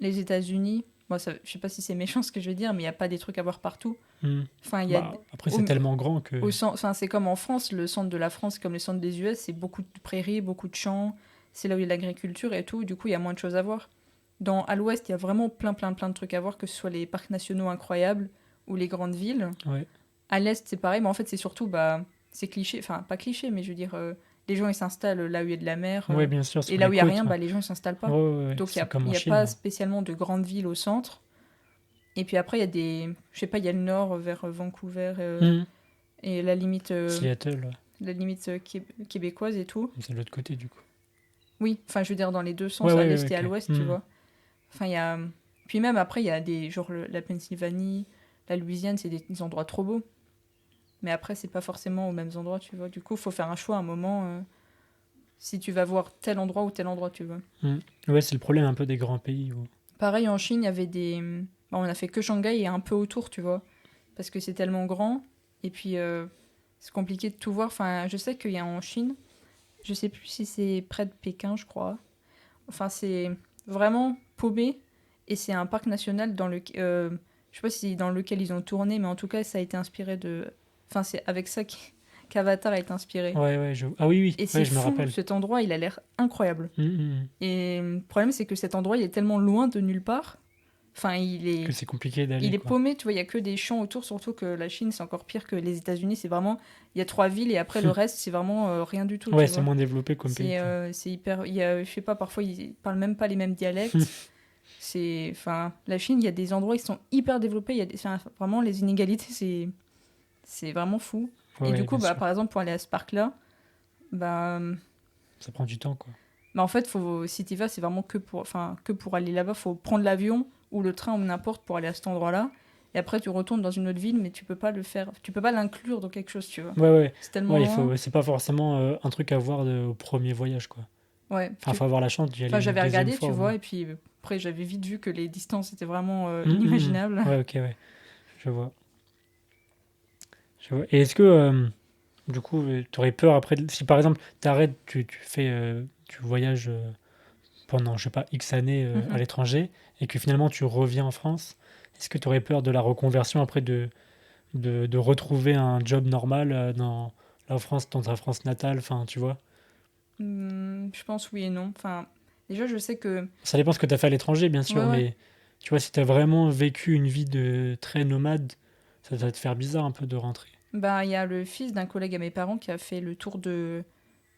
les États-Unis, bon, je sais pas si c'est méchant ce que je vais dire, mais il n'y a pas des trucs à voir partout. Mm. Enfin, il y a. Bah, après, Au, c'est tellement grand que. enfin, c'est comme en France, le centre de la France, comme le centre des US, c'est beaucoup de prairies, beaucoup de champs. C'est là où il y a de l'agriculture et tout. Du coup, il y a moins de choses à voir. À l'ouest, il y a vraiment plein, plein, plein de trucs à voir, que ce soit les parcs nationaux incroyables ou les grandes villes. Ouais, À l'est, c'est pareil, mais en fait, c'est surtout, c'est cliché. Enfin, pas cliché, mais je veux dire, les gens, ils s'installent là où il y a de la mer. ouais, bien sûr, Et sur là les où il n'y a côtes. rien, Enfin, les gens, ils s'installent ouais, pas. ouais, ouais, Donc, c'est comme il en y a Chine. pas spécialement de grandes villes au centre. Et puis après, il y a je sais pas, il y a le nord vers Vancouver Mm. et Seattle, ouais. la limite québécoise et tout. C'est de l'autre côté, du coup. Oui, enfin, je veux dire, dans les deux Ouais, sens, à ouais, ouais, l'est et à ok. l'ouest, tu Mm. vois. Enfin, il y a. Puis même après, il y a genre la Pennsylvanie, la Louisiane, c'est des endroits trop beaux. Mais après, c'est pas forcément aux mêmes endroits, tu vois. Du coup, il faut faire un choix à un moment si tu vas voir tel endroit ou tel endroit, tu vois. Mm. Ouais, c'est le problème un peu des grands pays. Pareil, en Chine, il y avait des. On a fait que Shanghai et un peu autour, tu vois. Parce que c'est tellement grand. Et puis, c'est compliqué de tout voir. Enfin, je sais qu'il y a en Chine, je sais plus si c'est près de Pékin, je crois. Enfin, c'est vraiment paumé. Et c'est un parc national je sais pas si dans lequel ils ont tourné, mais en tout cas, ça a été inspiré de. Enfin, c'est avec ça qu'Avatar a été inspiré. Ouais, ouais, ah oui, oui, Et ouais, c'est je me fou, rappelle. cet endroit, il a l'air incroyable. Mm, mm. Et le problème, c'est que cet endroit, il est tellement loin de nulle part. Enfin, Que c'est compliqué il d'aller, est quoi. paumé, tu vois, il y a que des champs autour, surtout que la Chine, c'est encore pire que les États-Unis. C'est vraiment, il y a 3 villes et après le reste, c'est vraiment rien du tout, Ouais, tu c'est vois. moins développé comme pays, quoi. C'est hyper, je sais pas, parfois ils parlent même pas les mêmes dialectes. Enfin, la Chine, il y a des endroits qui sont hyper développés. Enfin, vraiment, les inégalités, c'est vraiment fou. Ouais, Et du ouais, coup, bien sûr. par exemple, pour aller à ce parc-là, bah, Ça prend du temps, quoi. en fait, si tu vas, c'est vraiment que pour aller là-bas, faut prendre l'avion ou le train ou n'importe pour aller à cet endroit-là. Et et après tu retournes dans une autre ville, mais tu peux pas le faire, tu peux pas l'inclure dans quelque chose, tu vois. Ouais. C'est tellement Ouais, loin. c'est pas forcément un truc à voir au premier voyage, quoi. Ouais. Enfin, faut avoir la chance d'y aller Enfin, une j'avais deuxième regardé, fois tu au vois, moins. et puis après j'avais vite vu que les distances étaient vraiment Hum, hum, hum. inimaginables. Ouais, ok, ouais. Je vois. Je vois. Et est-ce que, du coup, tu aurais peur après, si par exemple, t'arrêtes, tu voyages pendant, je sais pas, X années à Mhm. l'étranger, et que finalement tu reviens en France, est-ce que tu aurais peur de la reconversion après de retrouver un job normal dans la France, dans ta France natale, enfin, tu vois? Je pense oui et non. Enfin, déjà, je sais que. Ça dépend ce que tu as fait à l'étranger, bien Ouais, sûr, ouais. mais tu vois, si tu as vraiment vécu une vie de très nomade, ça va te faire bizarre un peu de rentrer. Bah, il y a le fils d'un collègue à mes parents qui a fait le tour de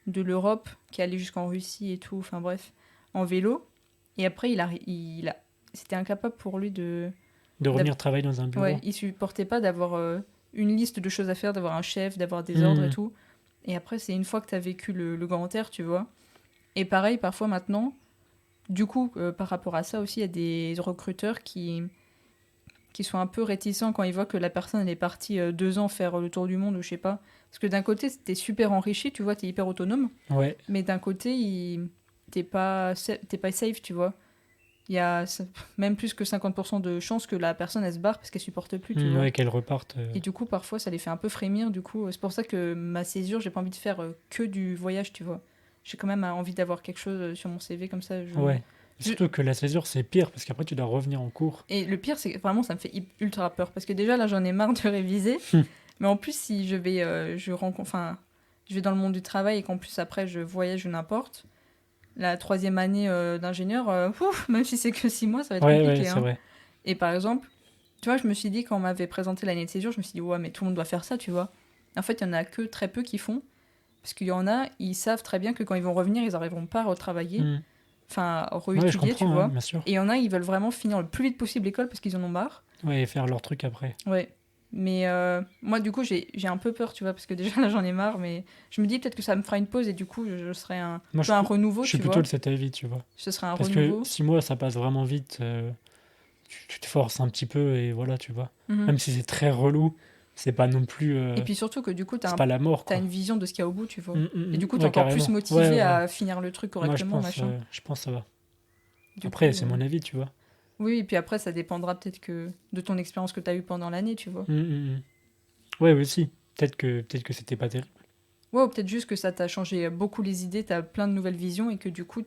l'Europe, qui est allé jusqu'en Russie et tout, enfin bref, en vélo. Et après, c'était incapable pour lui de. De d'av- revenir travailler dans un Ouais, bureau. il supportait pas d'avoir une liste de choses à faire, d'avoir un chef, d'avoir des ordres et Hmm. tout. Et après, c'est une fois que tu as vécu le grand air, tu vois. Et pareil, parfois maintenant, du coup, par rapport à ça aussi, il y a des recruteurs qui sont un peu réticents quand ils voient que la personne elle est partie 2 ans faire le tour du monde ou je sais pas. Parce que d'un côté, t'es super enrichi, tu vois, t'es hyper autonome. Ouais. Mais d'un côté, t'es pas safe, tu vois. Il y a même plus que 50% de chances que la personne elle se barre parce qu'elle supporte plus, tu vois. Ouais, qu'elle reparte. Et du coup, parfois, ça les fait un peu frémir. Du coup, c'est pour ça que ma césure, j'ai pas envie de faire que du voyage, tu vois. J'ai quand même envie d'avoir quelque chose sur mon CV comme ça. Ouais. je- Surtout que la césure, c'est pire, parce qu'après, tu dois revenir en cours. Et le pire, c'est que vraiment, ça me fait ultra peur. Parce que déjà, là, j'en ai marre de réviser. Mais en plus, si je vais, je vais dans le monde du travail et qu'en plus, après, je voyage ou n'importe, la troisième année d'ingénieur, même si c'est que 6 mois, ça va être Ouais, compliqué, c'est hein. vrai. Et par exemple, tu vois, je me suis dit, quand on m'avait présenté l'année de césure, je me suis dit, ouais, mais tout le monde doit faire ça, tu vois. En fait, il y en a que très peu qui font. Parce qu'il y en a, ils savent très bien que quand ils vont revenir, ils n'arriveront pas à retravailler, Hmm. enfin, à Ouais, je réétudier, tu comprends, hein, vois. bien sûr. Et il y en a, ils veulent vraiment finir le plus vite possible l'école parce qu'ils en ont marre. Ouais, et faire leur truc après. Ouais. Mais moi, du coup, j'ai un peu peur, tu vois, parce que déjà là, j'en ai marre. Mais je me dis peut-être que ça me fera une pause et du coup, je serai un Moi, peu un renouveau, je suis tu plutôt vois. de cet avis, tu vois. Ce serait un Parce que renouveau. 6 mois, ça passe vraiment vite. Tu te forces un petit peu et voilà, tu vois. Mhm. Même si c'est très relou, c'est pas non plus. Et puis surtout que du coup, C'est pas la mort, t'as quoi. une vision de ce qu'il y a au bout, tu vois. Et du coup, t'es Ouais, encore plus carrément. Ouais, motivé ouais. à finir le truc Moi, correctement, machin. je pense que ça va. Du Après, coup, c'est mon avis, tu vois. oui, et puis après, ça dépendra peut-être que de ton expérience que t'as eue pendant l'année, tu vois. Ouais, aussi. Peut-être que c'était pas terrible. Ouais, ou peut-être juste que ça t'a changé beaucoup les idées, t'as plein de nouvelles visions et que du coup,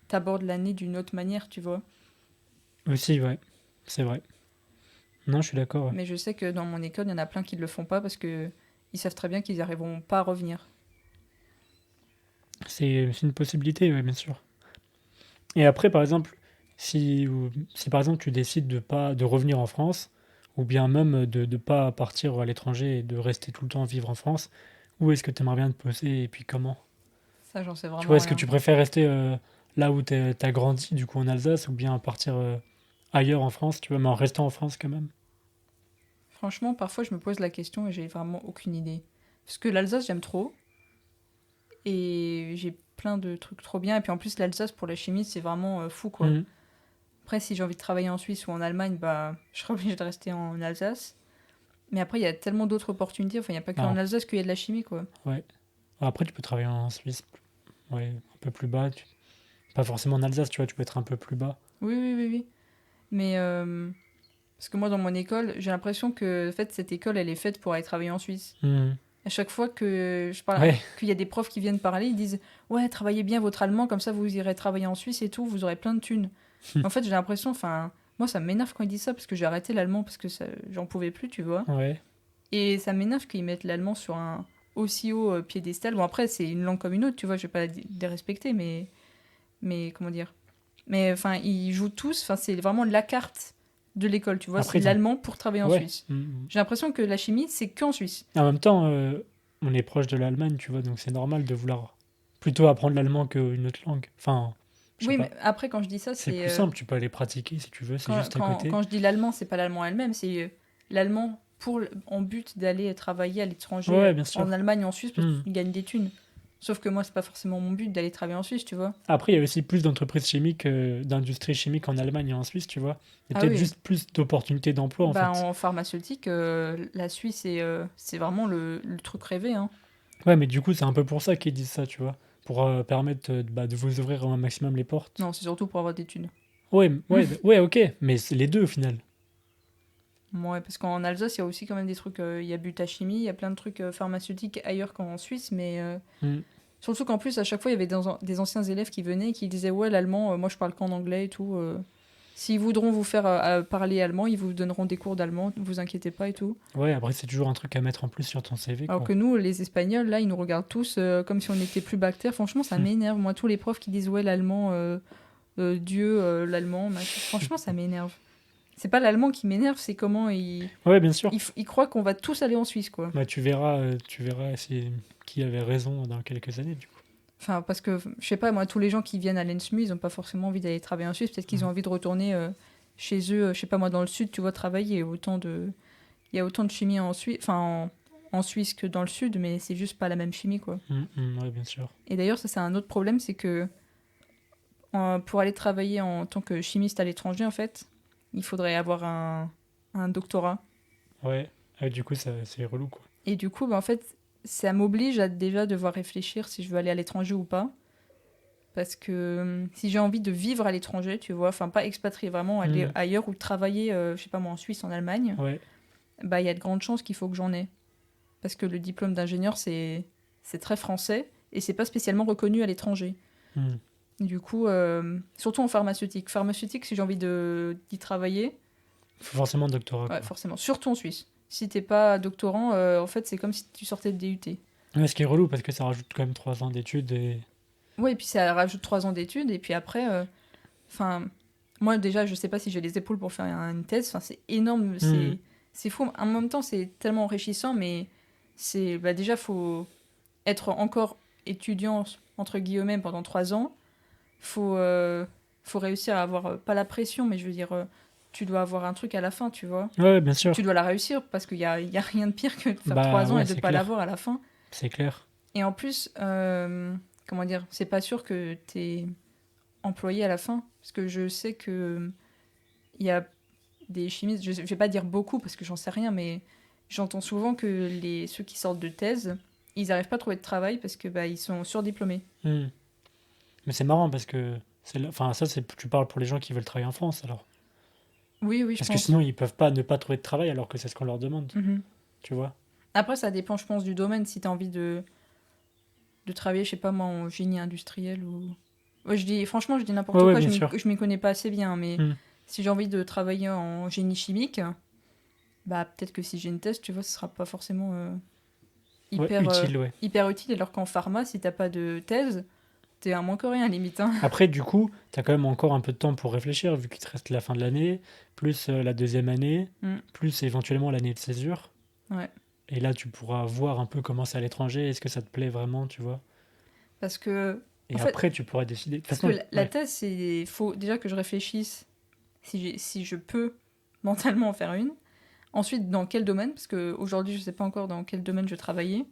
t'abordes l'année d'une autre manière, tu vois. Aussi, ouais. C'est vrai. Non, je suis d'accord, ouais. Mais je sais que dans mon école, il y en a plein qui ne le font pas parce que ils savent très bien qu'ils n'arriveront pas à revenir. C'est une possibilité, ouais, bien sûr. Et après, par exemple, si par exemple tu décides de revenir en France, ou bien même de ne pas partir à l'étranger et de rester tout le temps vivre en France, où est-ce que tu aimerais bien te poser et puis comment? Ça, j'en sais Tu vois, vraiment est-ce que rien. tu préfères rester là où t'as grandi, du coup en Alsace, ou bien partir ailleurs en France, tu vois, mais en restant en France quand même? Franchement, parfois, je me pose la question et j'ai vraiment aucune idée. Parce que l'Alsace, j'aime trop. Et j'ai plein de trucs trop bien. Et puis en plus, l'Alsace, pour la chimie, c'est vraiment fou, quoi. Mhm. Après, si j'ai envie de travailler en Suisse ou en Allemagne, bah, je serai obligée de rester en Alsace. Mais après, il y a tellement d'autres opportunités. Enfin, il n'y a pas qu'en Non, Alsace qu'il y a de la chimie, quoi. ouais. Après, tu peux travailler en Suisse, ouais, un peu plus bas. Pas forcément en Alsace, tu vois, tu peux être un peu plus bas. Oui, oui, oui, oui. Mais parce que moi, dans mon école, j'ai l'impression que en fait, cette école, elle est faite pour aller travailler en Suisse. Mhm. À chaque fois que je parle, Ouais, qu'il y a des profs qui viennent parler, ils disent ouais, travaillez bien votre allemand, comme ça vous irez travailler en Suisse et tout, vous aurez plein de thunes. En fait, j'ai l'impression, enfin, moi, ça m'énerve quand ils disent ça parce que j'ai arrêté l'allemand parce que j'en pouvais plus, tu vois. ouais. Et ça m'énerve qu'ils mettent l'allemand sur un aussi haut piédestal. Bon, après, c'est une langue comme une autre, tu vois, je vais pas la dérespecter, mais comment dire. Mais enfin, ils jouent tous, enfin, c'est vraiment la carte de l'école, tu vois, c'est Après, ils ont. l'allemand pour travailler en Ouais. Suisse. J'ai l'impression que la chimie, c'est qu'en Suisse. En même temps, on est proche de l'Allemagne, tu vois, donc c'est normal de vouloir plutôt apprendre l'allemand qu'une autre langue. Enfin, je sais Oui, pas. mais après, quand je dis ça, C'est c'est plus simple, tu peux aller pratiquer si tu veux, c'est juste à côté. quand je dis l'allemand, c'est pas l'allemand elle-même, c'est l'allemand en but d'aller travailler à l'étranger Ouais, bien en sûr. Allemagne, en Suisse, parce Hmm. qu'ils gagnent des thunes. Sauf que moi, c'est pas forcément mon but d'aller travailler en Suisse, tu vois. Après, il y a aussi plus d'entreprises chimiques, d'industries chimiques en Allemagne et en Suisse, tu vois. Il y a Ah peut-être oui, juste plus d'opportunités d'emploi, en bah fait. en pharmaceutique, la Suisse, c'est vraiment le truc rêvé, hein. Ouais, mais du coup, c'est un peu pour ça qu'ils disent ça, tu vois. Pour permettre de vous ouvrir un maximum les portes. Non, c'est surtout pour avoir des thunes. Ouais, ouais, ok, mais c'est les deux au final. Ouais, parce qu'en Alsace, il y a aussi quand même des trucs, il y a Butachimie, il y a plein de trucs pharmaceutiques ailleurs qu'en Suisse, mais Hmm. surtout qu'en plus, à chaque fois, il y avait des anciens élèves qui venaient et qui disaient ouais, l'allemand, moi je parle qu'en anglais et tout. S'ils voudront vous faire parler allemand, ils vous donneront des cours d'allemand, ne vous inquiétez pas et tout. Ouais, après, c'est toujours un truc à mettre en plus sur ton CV, Alors quoi. que nous, les Espagnols, là, ils nous regardent tous comme si on était plus bactères. Franchement, ça m'énerve. Moi, tous les profs qui disent ouais, l'allemand, Dieu, l'allemand, machin. Franchement, ça m'énerve. C'est pas l'allemand qui m'énerve, c'est comment Ouais, bien sûr. ils croient qu'on va tous aller en Suisse, quoi. Bah, tu verras qui avait raison dans quelques années, du coup. Enfin, parce que, je sais pas, moi, tous les gens qui viennent à l'ENSMU, ils ont pas forcément envie d'aller travailler en Suisse. Peut-être qu'ils ont envie de retourner chez eux, je sais pas, moi, dans le sud, tu vois, travailler. Il y a autant de chimie en Suisse, enfin, en Suisse que dans le sud, mais c'est juste pas la même chimie, quoi. Ouais, bien sûr. Et d'ailleurs, ça, c'est un autre problème, c'est que pour aller travailler en tant que chimiste à l'étranger, en fait, il faudrait avoir un doctorat. Ouais, du coup, ça, c'est relou, quoi. Et du coup, bah, en fait, ça m'oblige à déjà devoir réfléchir si je veux aller à l'étranger ou pas. Parce que si j'ai envie de vivre à l'étranger, tu vois, enfin pas expatrier, vraiment aller Hmm. ailleurs ou travailler, je sais pas moi, en Suisse, en Allemagne, Ouais, bah il y a de grandes chances qu'il faut que j'en ai. Parce que le diplôme d'ingénieur, c'est très français et c'est pas spécialement reconnu à l'étranger. hmm. Du coup, surtout en pharmaceutique. Pharmaceutique, si j'ai envie d'y travailler, Faut forcément un doctorat, ouais, quoi. forcément. Surtout en Suisse. Si t'es pas doctorant, en fait, c'est comme si tu sortais de DUT. Ouais, ce qui est relou, parce que ça rajoute quand même 3 ans d'études et... Ouais, et puis ça rajoute 3 ans d'études, et puis après, enfin, moi déjà, je sais pas si j'ai les épaules pour faire une thèse, enfin, c'est énorme, Hmm. c'est fou. En même temps, c'est tellement enrichissant, mais bah, déjà, faut être encore étudiant, entre guillemets, pendant 3 ans. Faut, euh, faut réussir à avoir, pas la pression, mais je veux dire, tu dois avoir un truc à la fin, tu vois. Ouais, bien Tu sûr. dois la réussir, parce qu'il y a rien de pire que de faire Bah 3 ans ouais, et de c'est pas clair. l'avoir à la fin. C'est clair. Et en plus, comment dire, c'est pas sûr que t'es employé à la fin. Parce que je sais que il y a des chimistes, je vais pas dire beaucoup parce que j'en sais rien, mais j'entends souvent que ceux qui sortent de thèse, ils n'arrivent pas à trouver de travail parce que bah, ils sont surdiplômés. Hmm. Mais c'est marrant, parce que... Enfin, ça, tu parles pour les gens qui veulent travailler en France, alors. Oui, oui, je Parce que pense. sinon, ils peuvent pas ne pas trouver de travail alors que c'est ce qu'on leur demande, Mhm. tu vois. Après, ça dépend, je pense, du domaine. Si tu as envie de travailler, je sais pas moi, en génie industriel ou. Ouais, franchement, je dis Ouais, n'importe ouais, quoi, bien sûr. je m'y connais pas assez bien, mais Hmm. si j'ai envie de travailler en génie chimique, bah peut-être que si j'ai une thèse, tu vois, ce sera pas forcément Ouais, hyper, utile, ouais. hyper utile, alors qu'en pharma, si t'as pas de thèse, t'es un moins que rien, limite. Hein. Après, du coup, t'as quand même encore un peu de temps pour réfléchir, vu qu'il te reste la fin de l'année, plus la deuxième année, Mm, plus éventuellement l'année de césure. ouais. Et là, tu pourras voir un peu comment c'est à l'étranger, est-ce que ça te plaît vraiment, tu vois. Parce que, en Et fait, après, tu pourras décider. De toute parce que façon, la ouais. thèse, c'est faut déjà que je réfléchisse si je peux mentalement en faire une. Ensuite, dans quel domaine, parce qu'aujourd'hui, je sais pas encore dans quel domaine je vais travailler.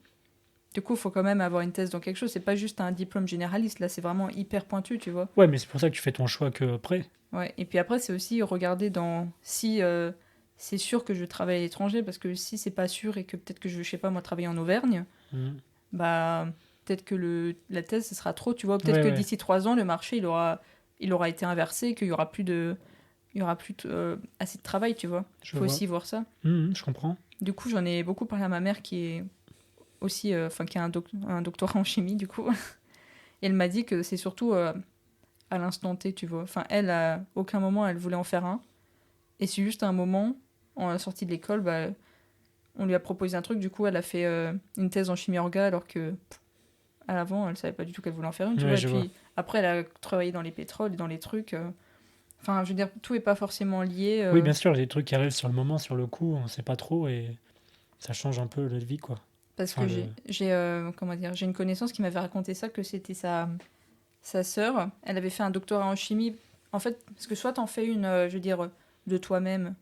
Du coup, il faut quand même avoir une thèse dans quelque chose. C'est pas juste un diplôme généraliste, là, c'est vraiment hyper pointu, tu vois. Ouais, mais c'est pour ça que tu fais ton choix que après. Ouais. Et puis après, c'est aussi regarder si c'est sûr que je travaille à l'étranger, parce que si c'est pas sûr et que peut-être que je sais pas, moi, travailler en Auvergne, Hmm. bah peut-être que la thèse, ce sera trop, tu vois. Peut-être Ouais, que ouais, d'ici 3 ans, le marché, il aura été inversé, qu'il y aura plus assez de travail, tu vois. je Faut vois. aussi voir ça. Je comprends. Du coup, j'en ai beaucoup parlé à ma mère qui est aussi, enfin, qui a un doctorat en chimie, du coup. Et elle m'a dit que c'est surtout à l'instant T, tu vois. Enfin, elle, à aucun moment, elle voulait en faire un. Et c'est juste à un moment, en la sortie de l'école, bah, on lui a proposé un truc. Du coup, elle a fait une thèse en chimie orga, alors que à l'avant, elle savait pas du tout qu'elle voulait en faire une, tu Ouais, vois. Et je vois. puis après, elle a travaillé dans les pétroles et dans les trucs. Enfin, je veux dire, tout est pas forcément lié. Oui, bien sûr, il y a des trucs qui arrivent sur le moment, sur le coup, on sait pas trop et ça change un peu la vie, quoi. Parce Enfin, que comment dire, j'ai une connaissance qui m'avait raconté ça, que c'était sa sœur. Elle avait fait un doctorat en chimie. En fait, parce que soit t'en fais une, je veux dire, de toi-même.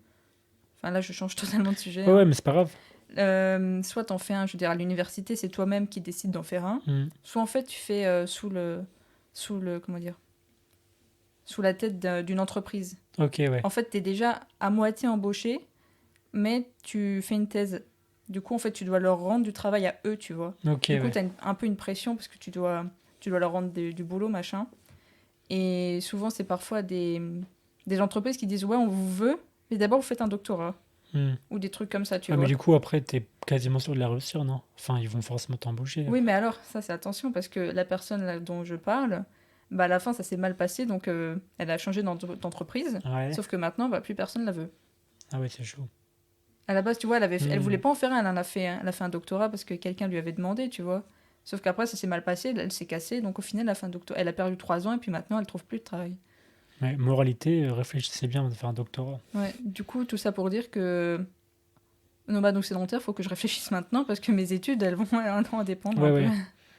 Enfin là, je change totalement de sujet. Ouais, Hein. ouais, mais c'est pas grave. Soit t'en fais un, je veux dire, à l'université, c'est toi-même qui décides d'en faire un. Hmm. Soit en fait, tu fais comment dire, sous la tête d'une entreprise. Ok, ouais. En fait, t'es déjà à moitié embauché, mais tu fais une thèse. Du coup, en fait, tu dois leur rendre du travail à eux, tu vois. Ok, Du coup, ouais. t'as un peu une pression parce que tu dois leur rendre du boulot, machin. Et souvent, c'est parfois des entreprises qui disent, ouais, on vous veut, mais d'abord, vous faites un doctorat. Hmm. Ou des trucs comme ça, tu Ouais, mais vois. du coup, après, t'es quasiment sûr de la réussir, non? Enfin, ils vont forcément t'embaucher Oui, après. mais alors, ça, c'est attention, parce que la personne là, dont je parle, bah, à la fin, ça s'est mal passé, donc elle a changé d'entreprise. Ouais. Sauf que maintenant, bah, plus personne la veut. Ah ouais, c'est chaud. À la base, tu vois, elle voulait Hmm. pas en faire un, elle a fait un doctorat parce que quelqu'un lui avait demandé, tu vois. Sauf qu'après, ça s'est mal passé, elle s'est cassée, donc au final, elle a fait un doctorat. Elle a perdu 3 ans, et puis maintenant, elle trouve plus de travail. Ouais, moralité, réfléchissez bien avant de faire un doctorat. Ouais, du coup, tout ça pour dire que nomade ou sédentaire, faut que je réfléchisse maintenant parce que mes études, elles vont en dépendre Ouais, un peu. ouais.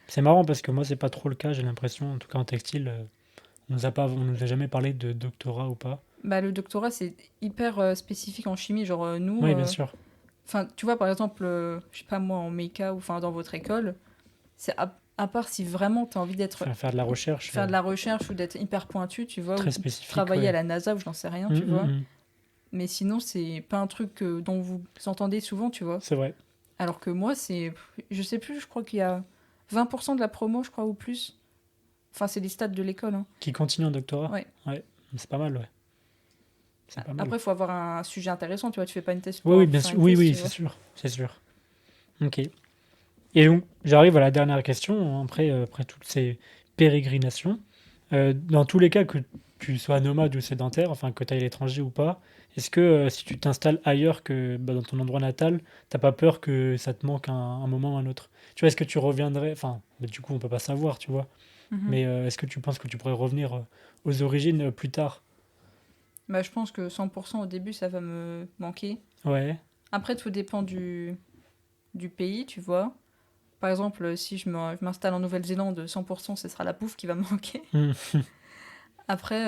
C'est marrant parce que moi, c'est pas trop le cas, j'ai l'impression, en tout cas en textile, on nous a jamais parlé de doctorat ou pas. Bah, le doctorat, c'est hyper spécifique en chimie. Genre, nous, Oui, bien sûr. enfin, tu vois, par exemple, je sais pas moi, en méca ou enfin dans votre école, c'est à part si vraiment tu as envie d'être Faire de la recherche faire de la recherche ou d'être hyper pointu, tu vois, ou très spécifique, travailler à ouais. la NASA ou je n'en sais rien, Hum, tu hum, vois. hum. Mais sinon, c'est pas un truc dont vous entendez souvent, tu vois. C'est vrai. Alors que moi, je sais plus, je crois qu'il y a 20% de la promo, je crois, ou plus. Enfin, c'est les stats de l'école, hein. Qui continue en doctorat? Ouais. Ouais, c'est pas mal, ouais. C'est pas mal. Après, il faut avoir un sujet intéressant, tu vois. Tu fais pas une thèse Oui, pour oui, bien faire sûr. une Oui, thèse, oui, tu c'est vois. sûr. C'est sûr. Ok. Et donc, j'arrive à la dernière question, après toutes ces pérégrinations. Dans tous les cas, que tu sois nomade ou sédentaire, enfin que tu ailles à l'étranger ou pas, est-ce que si tu t'installes ailleurs que bah, dans ton endroit natal, t'as pas peur que ça te manque un moment ou un autre? Tu vois, est-ce que tu reviendrais, enfin, mais du coup, on peut pas savoir, tu vois, Mhm. mais est-ce que tu penses que tu pourrais revenir aux origines plus tard? Bah, je pense que 100% au début, ça va me manquer. Ouais. Après, tout dépend du pays, tu vois. Par exemple, si je m'installe en Nouvelle-Zélande, 100%, ce sera la bouffe qui va me manquer. Hmm. Après,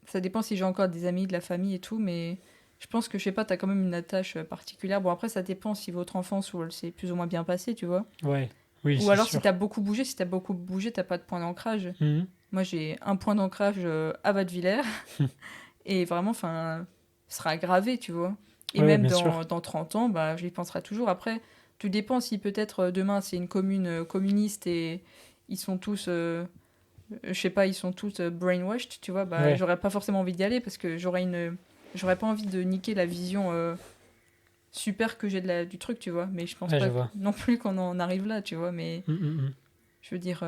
ça dépend si j'ai encore des amis, de la famille et tout, mais je pense que, je sais pas, t'as quand même une attache particulière. Bon, après, ça dépend si votre enfance ou elle s'est plus ou moins bien passée, tu vois. Ouais. Oui, Ou c'est alors si sûr. si t'as beaucoup bougé, t'as pas de point d'ancrage. Mhm. Moi, j'ai un point d'ancrage à Wattwiller, et vraiment, enfin, ce sera gravé, tu vois. Et Ouais, ouais, même bien sûr. dans 30 ans, bah, j'y penserai toujours. Après, tout dépend si peut-être demain, c'est une commune communiste et ils sont tous, je sais pas, ils sont tous brainwashed, tu vois, bah, Ouais. j'aurais pas forcément envie d'y aller parce que j'aurais pas envie de niquer la vision super que j'ai du truc, tu vois. Mais je pense Ouais, je pas vois. non plus qu'on en arrive là, tu vois. Mais Mhm, mhm. je veux dire,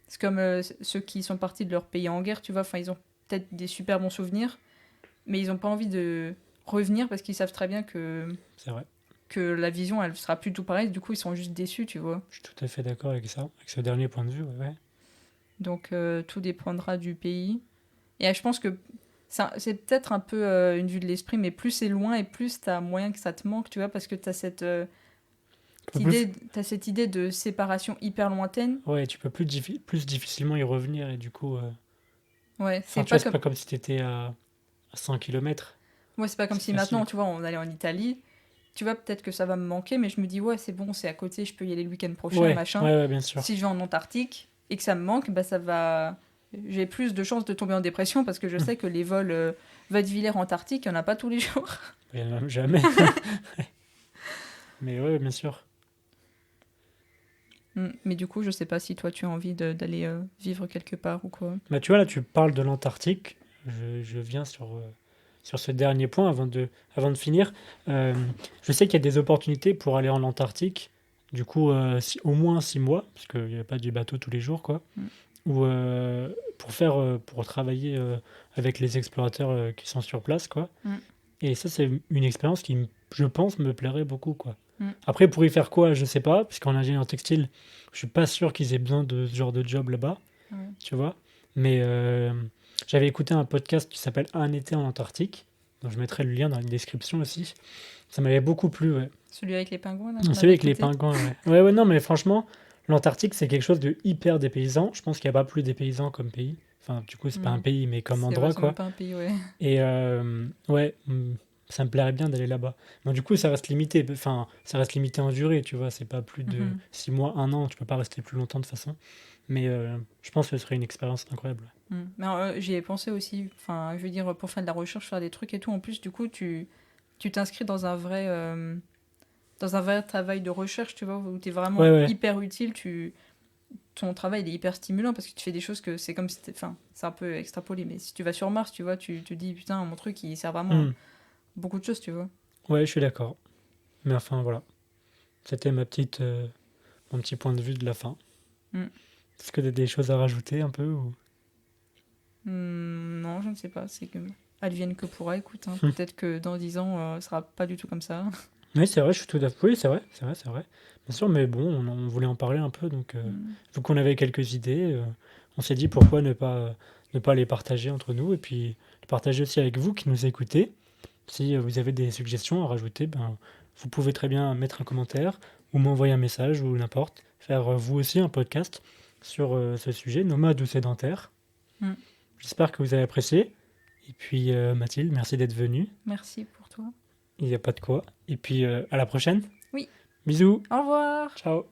c'est comme ceux qui sont partis de leur pays en guerre, tu vois. Enfin, ils ont peut-être des super bons souvenirs, mais ils ont pas envie de revenir parce qu'ils savent très bien C'est vrai. que la vision, elle sera plus tout pareille. Du coup, ils sont juste déçus, tu vois. Je suis tout à fait d'accord avec ça, avec ce dernier point de vue, ouais. Ouais. Donc, tout dépendra du pays. Et je pense que c'est peut-être un peu une vue de l'esprit, mais plus c'est loin et plus t'as moyen que ça te manque, tu vois, parce que t'as cette idée de séparation hyper lointaine. Ouais, tu peux plus difficilement y revenir et du coup, Ouais, enfin, tu vois, c'est pas comme si t'étais à 100 kilomètres. c'est pas comme C'est si facile, maintenant, tu quoi. vois, on allait en Italie. Tu vois, peut-être que ça va me manquer, mais je me dis, ouais, c'est bon, c'est à côté, je peux y aller le week-end prochain, Ouais, machin. ouais, ouais, bien sûr. Si je vais en Antarctique et que ça me manque, bah ça va. J'ai plus de chances de tomber en dépression parce que je sais que les vols Wattwiller-Antarctique, il n'y en a pas tous les jours. Il y en a même jamais. Mais ouais, bien sûr. Mais du coup, je sais pas si toi tu as envie d'aller vivre quelque part ou quoi. Bah, tu vois, là, tu parles de l'Antarctique. Je viens sur ce dernier point avant de finir. Euh, je sais qu'il y a des opportunités pour aller en Antarctique. Du coup, au moins 6 mois, parce qu'il n'y a pas du bateau tous les jours, quoi. Mm. Ou pour travailler avec les explorateurs qui sont sur place, quoi. Mm. Et ça, c'est une expérience qui, je pense, me plairait beaucoup, quoi. Mm. Après, pour y faire quoi, je sais pas, puisqu'en ingénieur textile, je suis pas sûr qu'ils aient besoin de ce genre de job là-bas, Ouais. tu vois. Mais j'avais écouté un podcast qui s'appelle Un été en Antarctique, donc je mettrai le lien dans la description aussi. Ça m'avait beaucoup plu, ouais. Celui avec les pingouins, là, on Celui avait avec les écouté. pingouins, ouais. Ouais, ouais, non, mais franchement, l'Antarctique, c'est quelque chose de hyper dépaysant. Je pense qu'il n'y a pas plus dépaysant comme pays. Enfin, du coup, c'est pas un Mm. pays, mais comme C'est vrai, endroit, c'est même quoi. pas un pays, ouais. Et ouais, ça me plairait bien d'aller là-bas. Mais du coup, ça reste limité. Enfin, ça reste limité en durée, tu vois. C'est pas plus de Mhm. 6 mois, 1 an. Tu peux pas rester plus longtemps de toute façon. Mais je pense que ce serait une expérience incroyable. Mais j'y ai pensé aussi. Enfin, je veux dire, pour faire de la recherche, faire des trucs et tout. En plus, du coup, tu t'inscris dans un vrai travail de recherche, tu vois, où tu es vraiment Ouais, ouais. hyper utile. Ton travail il est hyper stimulant parce que tu fais des choses que c'est comme si enfin, c'est un peu extrapolé, mais si tu vas sur Mars, tu vois, tu te dis, putain, mon truc, il sert vraiment à Hmm. beaucoup de choses, tu vois. Ouais, je suis d'accord. Mais enfin, voilà. C'était mon petit point de vue de la fin. Mm. Est-ce que tu as des choses à rajouter un peu ou... Non, je ne sais pas, c'est que advienne que pourra, écoute, hein. Peut-être que dans 10 ans, ce sera pas du tout comme ça. Oui, c'est vrai, je suis tout à fait... Oui, c'est vrai, c'est vrai, c'est vrai. Bien sûr, mais bon, on voulait en parler un peu, donc Mm. vu qu'on avait quelques idées, on s'est dit pourquoi ne pas les partager entre nous et puis les partager aussi avec vous qui nous écoutez. Si vous avez des suggestions à rajouter, ben, vous pouvez très bien mettre un commentaire ou m'envoyer un message ou n'importe. Faire vous aussi un podcast sur ce sujet, nomade ou sédentaire. Mm. J'espère que vous avez apprécié. Et puis Mathilde, merci d'être venue. Merci pour toi. Il n'y a pas de quoi. Et puis à la prochaine. Oui, Bisous. au revoir. Ciao.